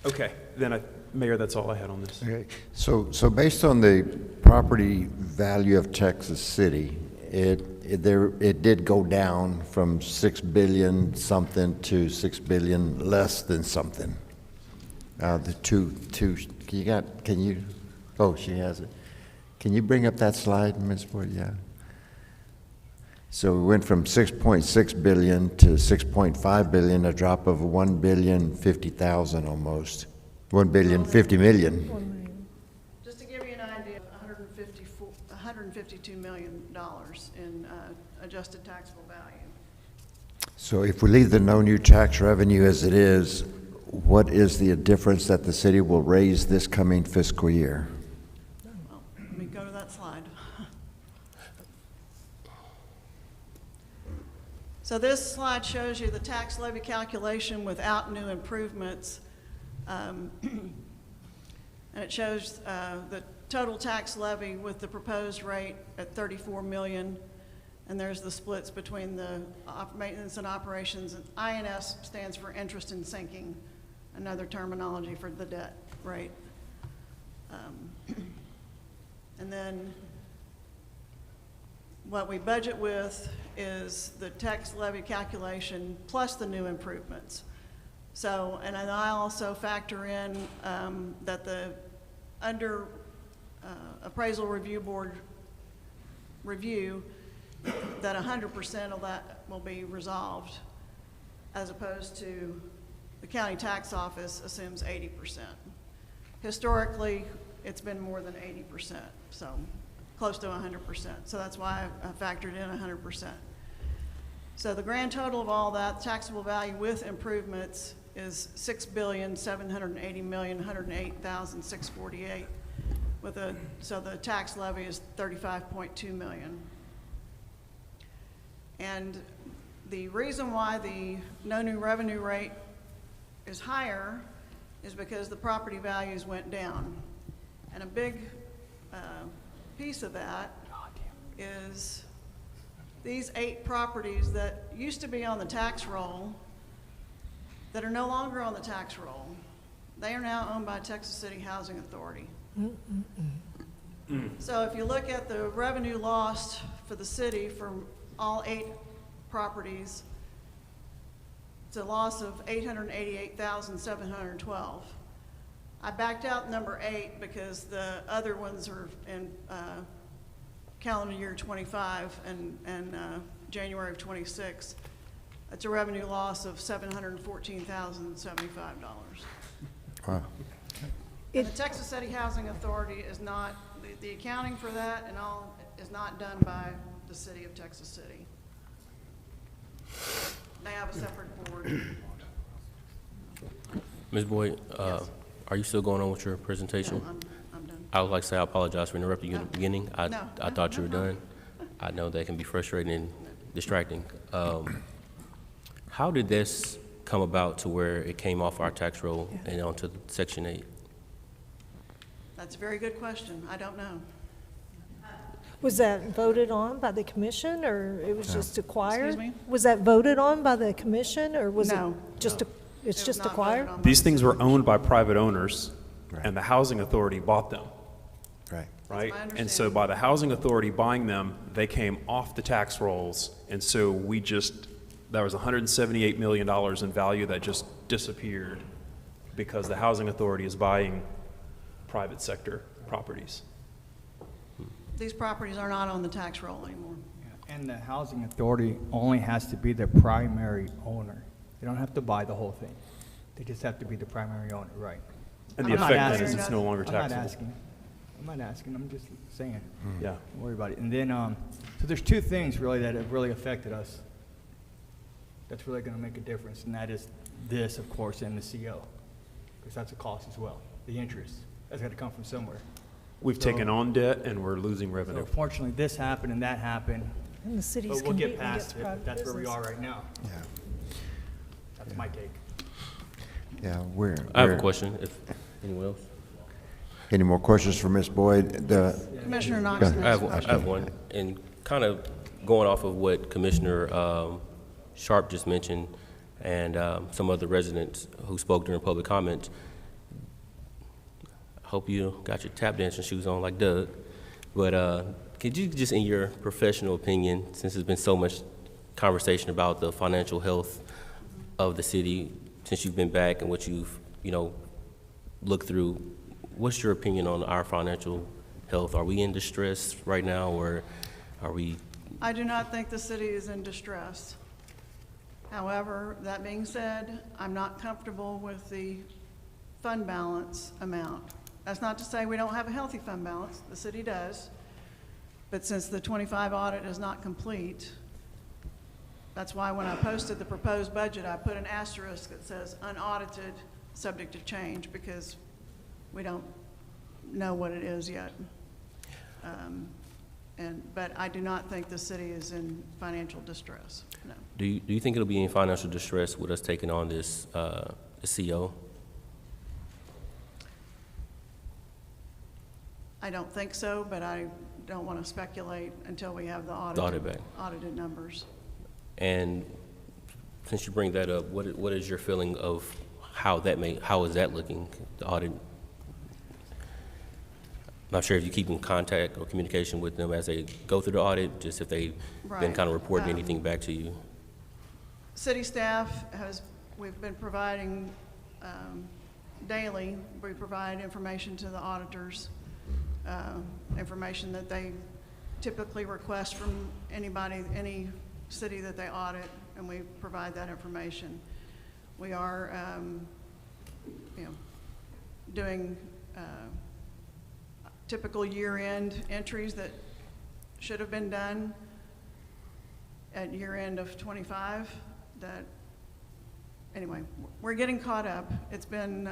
Okay, then Mayor, that's all I had on this. Okay, so based on the property value of Texas City, it did go down from 6 billion something to 6 billion less than something. The two, can you, oh, she has it. Can you bring up that slide, Ms. Boyd? Yeah. So we went from 6.6 billion to 6.5 billion, a drop of 1,050,000 almost. 1,050,000,000. Just to give you an idea, $152 million in adjusted taxable value. So if we leave the no new tax revenue as it is, what is the difference that the city will raise this coming fiscal year? Well, let me go to that slide. So this slide shows you the tax levy calculation without new improvements. And it shows the total tax levy with the proposed rate at 34 million. And there's the splits between the maintenance and operations. And INS stands for interest and sinking, another terminology for the debt rate. And then what we budget with is the tax levy calculation plus the new improvements. So, and then I also factor in that the under appraisal review board review, that 100% of that will be resolved, as opposed to the county tax office assumes 80%. Historically, it's been more than 80%, so close to 100%. So that's why I factored in 100%. So the grand total of all that, taxable value with improvements, is $6,780,108,648. So the tax levy is $35.2 million. And the reason why the no new revenue rate is higher is because the property values went down. And a big piece of that is these 8 properties that used to be on the tax roll that are no longer on the tax roll. They are now owned by Texas City Housing Authority. So if you look at the revenue lost for the city from all 8 properties, it's a loss of $888,712. I backed out number 8 because the other ones are in calendar year 25 and January of 26. It's a revenue loss of $714,075. Wow. And the Texas City Housing Authority is not, the accounting for that and all is not done by the city of Texas City. They have a separate board. Ms. Boyd, Yes. are you still going on with your presentation? No, I'm done. I would like to say I apologize for interrupting you in the beginning. I thought you were done. I know that can be frustrating and distracting. How did this come about to where it came off our tax roll and onto Section 8? That's a very good question. I don't know. Was that voted on by the commission, or it was just acquired? Excuse me? Was that voted on by the commission, or was it No. just, it's was just not acquired? voted on by These the things were commission. owned by private owners, and the housing authority bought them, Right. right? my And so by the housing authority buying them, they came off the tax rolls, and so we just, there was $178 million in value that just disappeared because the housing authority is buying private sector properties. These properties are not on the tax roll anymore. And the housing authority only has to be the primary owner. They don't have to buy the whole thing. They just have to be the primary owner, right? And the I'm not effect then is asking. it's no longer I'm not taxable. asking. I'm not asking, I'm just saying. Yeah. Don't worry about it. And then, so there's 2 things really that have really affected us. That's really gonna make a difference, and that is this, of course, and the CO, because that's a cost as well. The interest, that's gotta come from somewhere. We've taken on debt and we're losing So revenue. fortunately, this happened and that happened, And the city's but we'll get competing against past it, but private that's where we business. are right now. Yeah. That's my take. Yeah, I have a question, if anyone else? Any more questions for Ms. Boyd? Commissioner Knox Go has ahead. a I have one, and kind of going off of what Commissioner Sharp just mentioned, and some other residents who spoke during public comment. I hope you got your tap dancing shoes on like Doug, but could you just, in your professional opinion, since there's been so much conversation about the financial health of the city since you've been back and what you've, looked through, what's your opinion on our financial health? Are we in distress right now, or are we? I do not think the city is in distress. However, that being said, I'm not comfortable with the fund balance amount. That's not to say we don't have a healthy fund balance. The city does. But since the 25 audit is not complete, That's why when I posted the proposed budget, I put an asterisk that says unaudited, subject to change, because we don't know what it is yet. But I do not think the city is in financial distress, no. Do you think it'll be in financial distress with us taking on this CO? I don't think so, but I don't want to speculate until we have the audit back. audited numbers. And since you bring that up, what is your feeling of how is that looking, the audit? Not sure if you keep in contact or communication with them as they go through the audit, just if they've been Right. kind of reporting anything back to you. City staff we've been providing daily, we provide information to the auditors, information that they typically request from anybody, any city that they audit, and we provide that information. We are, doing typical year-end entries that should have been done at year-end of '25. Anyway, we're getting caught up. It's been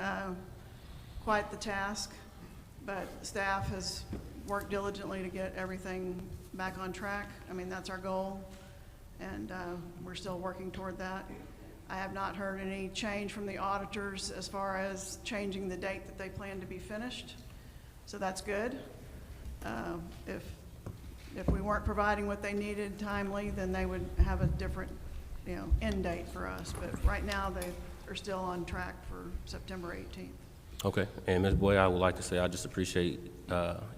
quite the task, but staff has worked diligently to get everything back on track. I mean, that's our goal, and we're still working toward that. I have not heard any change from the auditors as far as changing the date that they plan to be finished, so that's good. If we weren't providing what they needed timely, then they would have a different, end date for us. But right now, they are still on track for September 18th. Okay, and Ms. Boyd, I would like to say I just appreciate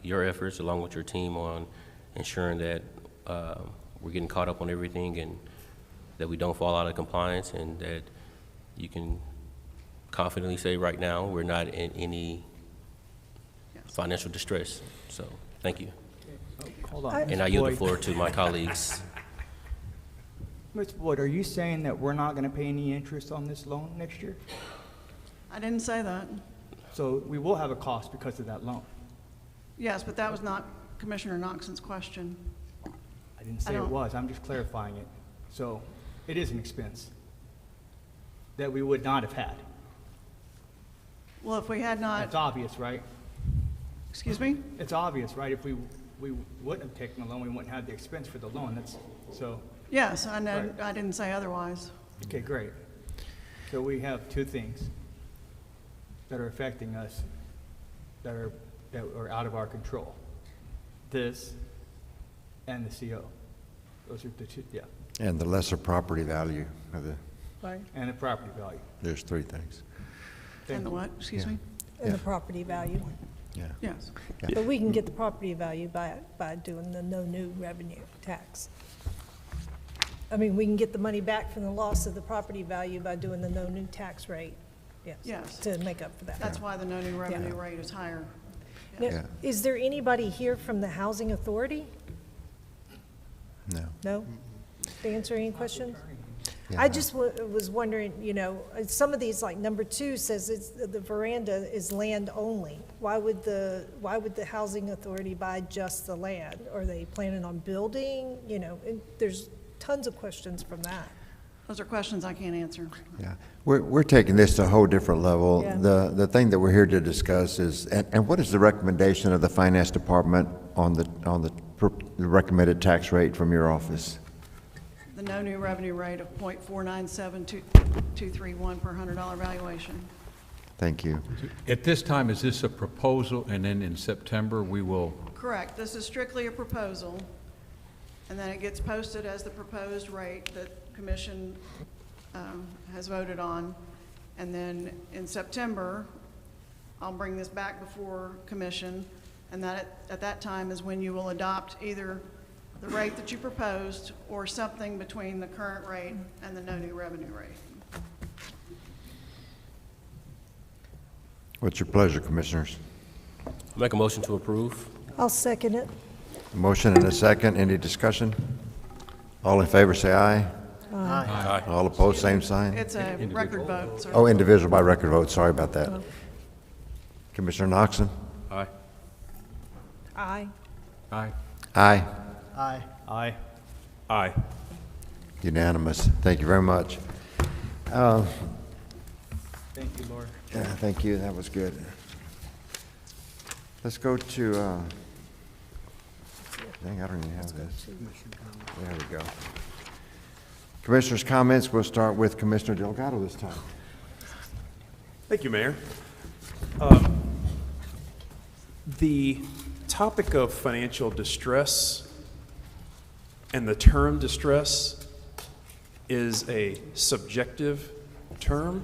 your efforts along with your team on ensuring that we're getting caught up on everything and that we don't fall out of compliance, and that you can confidently say right now we're not in any financial distress. So, thank you. Hold on. And I yield the floor to my colleagues. Mr. Boyd, are you saying that we're not going to pay any interest on this loan next year? I didn't say that. So we will have a cost because of that loan? Yes, but that was not Commissioner Knoxon's question. I didn't say it was. I'm just clarifying it. So it is an expense that we would not have had. Well, if we had not. It's obvious, right? Excuse me? It's obvious, right? If we wouldn't have taken the loan, we wouldn't have the expense for the loan. That's so. Yes, I know. Right. I didn't say otherwise. Okay, great. So we have two things that are affecting us that are out of our control. This and the CO. Those are the two, yeah. And the lesser property value of the, Right. And the property value. there's three things. And the what? Excuse me? And the property value. Yeah. Yes. But we can get the property value by doing the no new revenue tax. I mean, we can get the money back from the loss of the property value by doing the no new tax rate. Yes. To make up for that. That's why the no new revenue rate is higher. Now, is there anybody here from the Housing Authority? No. No? To answer any questions? I just was wondering, some of these, like number 2 says the veranda is land only. Why would the Housing Authority buy just the land? Are they planning on building? There's tons of questions from that. Those are questions I can't answer. Yeah, we're taking this to a whole different level. Yeah. The thing that we're here to discuss is, and what is the recommendation of the Finance Department on the recommended tax rate from your office? The no new revenue rate of 0.497231 per $100 valuation. Thank you. At this time, is this a proposal, and then in September, we will? Correct. This is strictly a proposal, and then it gets posted as the proposed rate that Commission has voted on. And then in September, I'll bring this back before Commission, and that at that time is when you will adopt either the rate that you proposed or something between the current rate and the no new revenue rate. What's your pleasure, Commissioners? Make a motion to approve. I'll second it. A motion and a second. Any discussion? All in favor, say aye. Aye. All opposed, same sign. It's a record vote, sir. Oh, individual by record vote. Sorry about that. Commissioner Knoxon? Aye. Aye. Aye. Aye. Aye. Aye. Aye. Unanimous. Thank you very much. Thank you, Laura. Yeah, thank you. That was good. Let's go to, dang, I don't even have this. There we go. Commissioners' comments. We'll start with Commissioner Delgado this time. Thank you, Mayor. The topic of financial distress and the term distress is a subjective term.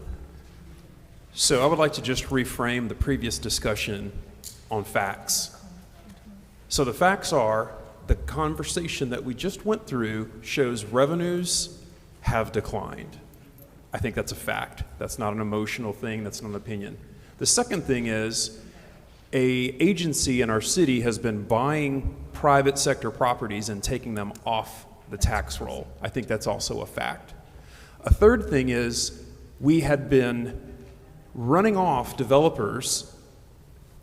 So I would like to just reframe the previous discussion on facts. So the facts are the conversation that we just went through shows revenues have declined. I think that's a fact. That's not an emotional thing. That's not an opinion. The second thing is a agency in our city has been buying private sector properties and taking them off the tax roll. I think that's also a fact. A third thing is we had been running off developers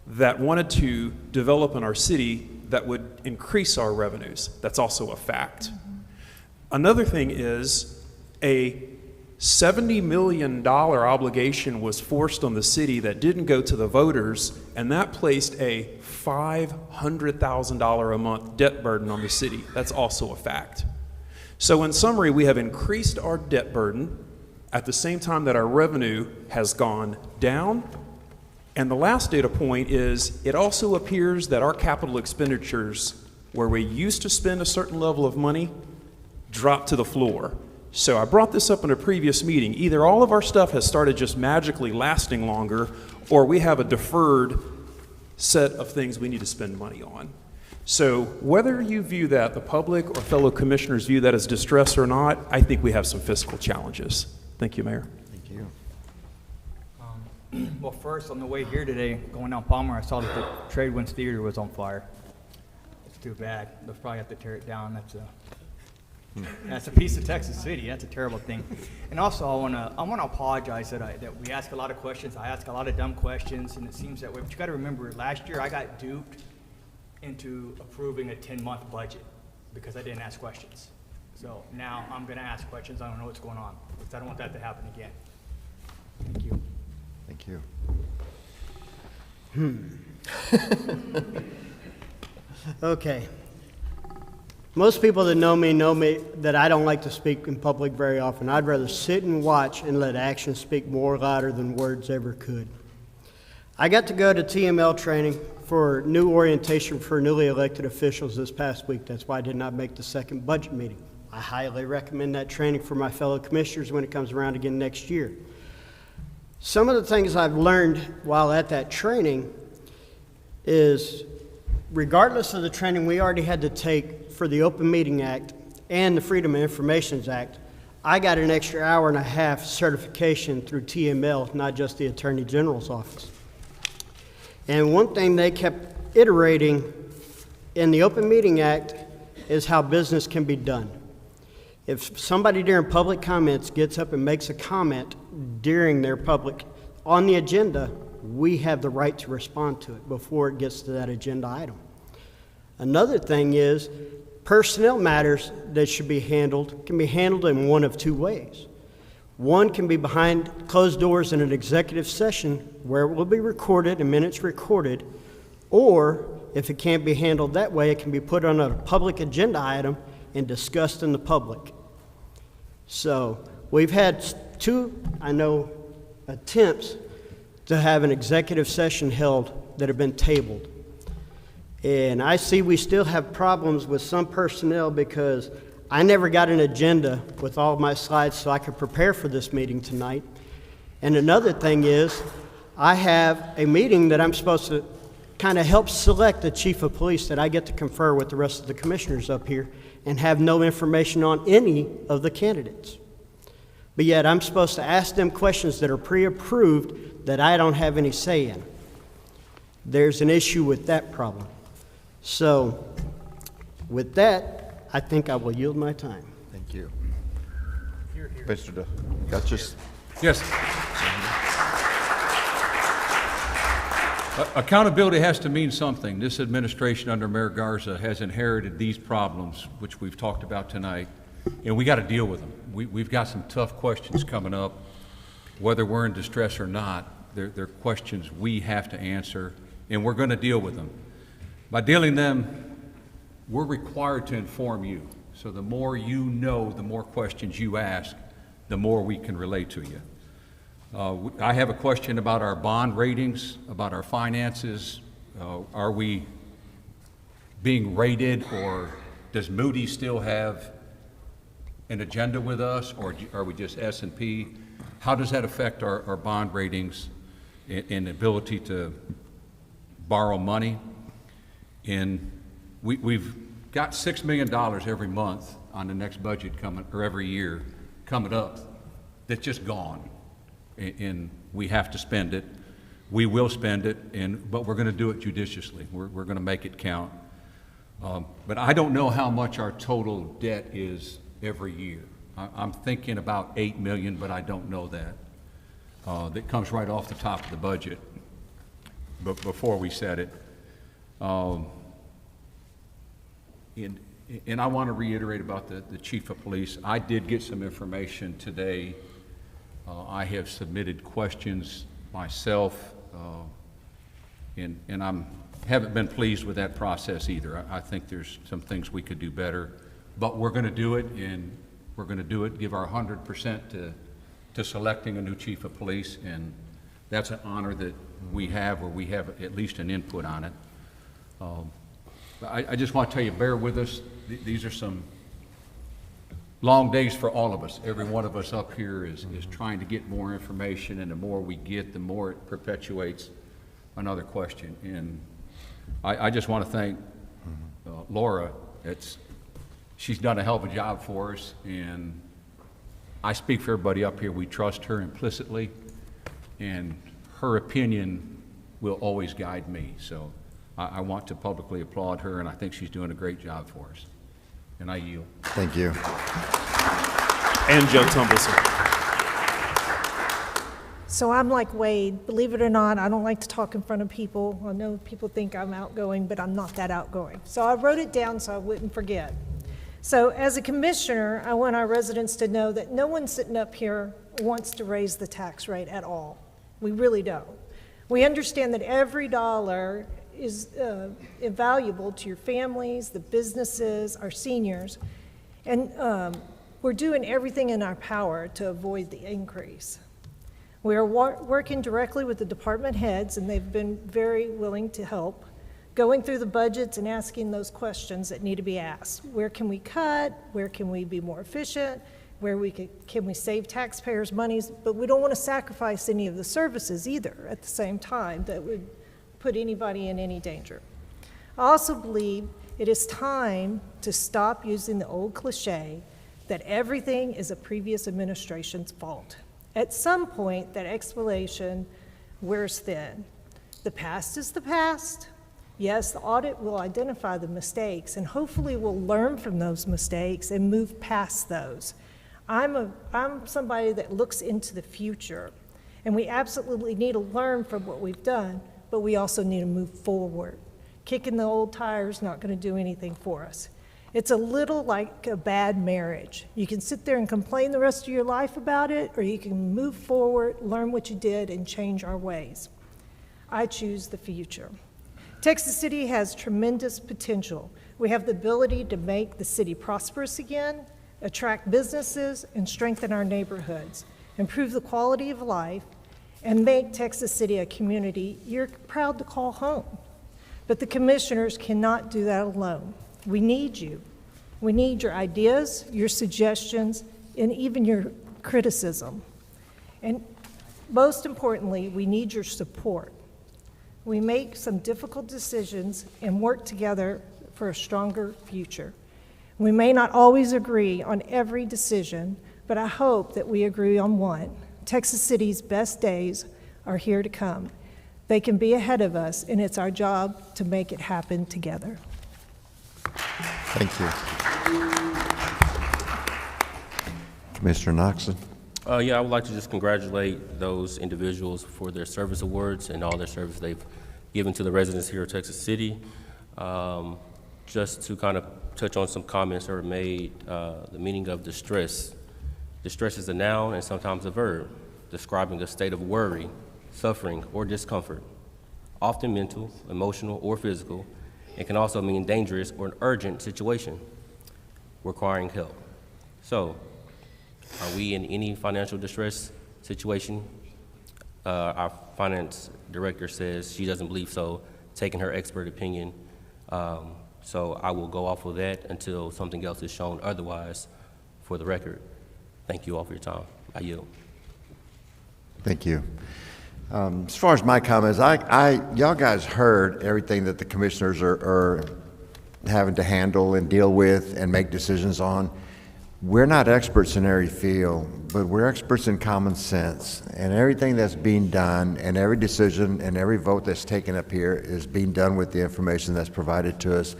that wanted to develop in our city that would increase our revenues. That's also a fact. Another thing is a $70 million obligation was forced on the city that didn't go to the voters, and that placed a $500,000 a month debt burden on the city. That's also a fact. So in summary, we have increased our debt burden at the same time that our revenue has gone down. And the last data point is it also appears that our capital expenditures, where we used to spend a certain level of money, dropped to the floor. So I brought this up in a previous meeting. Either all of our stuff has started just magically lasting longer, or we have a deferred set of things we need to spend money on. So whether you view that, the public or fellow commissioners view that as distress or not, I think we have some fiscal challenges. Thank you, Mayor. Thank you. Well, first, on the way here today, going down Palmer, I saw that the Trade Winds Theater was on fire. It's too bad. They'll probably have to tear it down. That's a piece of Texas City. That's a terrible thing. And also, I wanna apologize that we ask a lot of questions. I ask a lot of dumb questions, and it seems that way. But you got to remember, last year I got duped into approving a 10-month budget because I didn't ask questions. So now I'm going to ask questions. I don't know what's going on because I don't want that to happen again. Thank you. Thank you. Okay. Most people that know me that I don't like to speak in public very often. I'd rather sit and watch and let actions speak more louder than words ever could. I got to go to TML training for new orientation for newly elected officials this past week. That's why I did not make the second budget meeting. I highly recommend that training for my fellow commissioners when it comes around again next year. Some of the things I've learned while at that training is, regardless of the training we already had to take for the Open Meeting Act and the Freedom of Information Act, I got an extra hour and a half certification through TML, not just the Attorney General's office. And one thing they kept iterating in the Open Meeting Act is how business can be done. If somebody during public comments gets up and makes a comment during their public on the agenda, we have the right to respond to it before it gets to that agenda item. Another thing is personnel matters that should be handled can be handled in one of two ways. One can be behind closed doors in an executive session where it will be recorded and minutes recorded, or if it can't be handled that way, it can be put on a public agenda item and discussed in the public. So we've had two, attempts to have an executive session held that have been tabled. And I see we still have problems with some personnel because I never got an agenda with all of my slides so I could prepare for this meeting tonight. And another thing is, I have a meeting that I'm supposed to kind of help select the chief of police that I get to confer with the rest of the commissioners up here and have no information on any of the candidates. But yet I'm supposed to ask them questions that are pre-approved that I don't have any say in. There's an issue with that problem. So with that, I think I will yield my time. Thank you. Mr. Duchess. Yes. Accountability has to mean something. This administration under Mayor Garza has inherited these problems, which we've talked about tonight. and we got to deal with them. We've got some tough questions coming up, whether we're in distress or not. They're questions we have to answer, and we're going to deal with them. By dealing them, we're required to inform you. So the more you know, the more questions you ask, the more we can relate to you. I have a question about our bond ratings, about our finances. Are we being rated, or does Moody's still have an agenda with us, or are we just S&P? How does that affect our bond ratings and ability to borrow money? And we've got $6 million every month on the next budget coming, or every year coming up, that's just gone. And we have to spend it. We will spend it, but we're going to do it judiciously. We're going to make it count. But I don't know how much our total debt is every year. I'm thinking about $8 million, but I don't know that. That comes right off the top of the budget, but before we set it. And I want to reiterate about the chief of police. I did get some information today. I have submitted questions myself, and haven't been pleased with that process either. I think there's some things we could do better, but we're going to do it, and we're going to do it, give our 100% to selecting a new chief of police, and that's an honor that we have, or we have at least an input on it. I just want to tell you, bear with us. These are some long days for all of us. Every one of us up here is trying to get more information, and the more we get, the more it perpetuates another question. And I just want to thank Laura. She's done a hell of a job for us, and I speak for everybody up here. We trust her implicitly, and her opinion will always guide me. So I want to publicly applaud her, and I think she's doing a great job for us. And I yield. Thank you. And Joe Tumbleson. So I'm like Wade, believe it or not, I don't like to talk in front of people. I know people think I'm outgoing, but I'm not that outgoing. So I wrote it down so I wouldn't forget. So as a commissioner, I want our residents to know that no one sitting up here wants to raise the tax rate at all. We really don't. We understand that every dollar is invaluable to your families, the businesses, our seniors, and we're doing everything in our power to avoid the increase. We are working directly with the department heads, and they've been very willing to help, going through the budgets and asking those questions that need to be asked. Where can we cut? Where can we be more efficient? Where can we save taxpayers' monies? But we don't want to sacrifice any of the services either at the same time that would put anybody in any danger. I also believe it is time to stop using the old cliche that everything is a previous administration's fault. At some point, that explanation wears thin. The past is the past. Yes, the audit will identify the mistakes, and hopefully we'll learn from those mistakes and move past those. I'm somebody that looks into the future, and we absolutely need to learn from what we've done, but we also need to move forward. Kicking the old tires is not going to do anything for us. It's a little like a bad marriage. You can sit there and complain the rest of your life about it, or you can move forward, learn what you did, and change our ways. I choose the future. Texas City has tremendous potential. We have the ability to make the city prosperous again, attract businesses, and strengthen our neighborhoods, improve the quality of life, and make Texas City a community you're proud to call home. But the commissioners cannot do that alone. We need you. We need your ideas, your suggestions, and even your criticism. And most importantly, we need your support. We make some difficult decisions and work together for a stronger future. We may not always agree on every decision, but I hope that we agree on one. Texas City's best days are here to come. They can be ahead of us, and it's our job to make it happen together. Thank you. Commissioner Knoxon. Yeah, I would like to just congratulate those individuals for their service awards and all their service they've given to the residents here of Texas City. just to kind of touch on some comments that were made, the meaning of distress. Distress is a noun and sometimes a verb, describing a state of worry, suffering, or discomfort, often mental, emotional, or physical, and can also mean dangerous or an urgent situation requiring help. So, are we in any financial distress situation? Our finance director says she doesn't believe so, taking her expert opinion. So I will go off of that until something else is shown otherwise for the record. Thank you all for your time. I yield. Thank you. As far as my comments, y'all guys heard everything that the commissioners are having to handle and deal with and make decisions on. We're not experts in every field, but we're experts in common sense. And everything that's being done and every decision and every vote that's taken up here is being done with the information that's provided to us.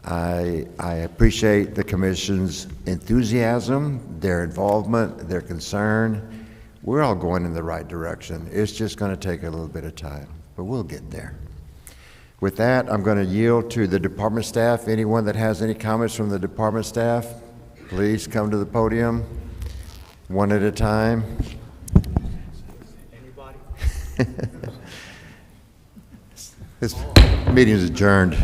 I appreciate the commission's enthusiasm, their involvement, their concern. We're all going in the right direction. It's just going to take a little bit of time, but we'll get there. With that, I'm going to yield to the department staff. Anyone that has any comments from the department staff, please come to the podium, one at a time. Anybody? This meeting is adjourned.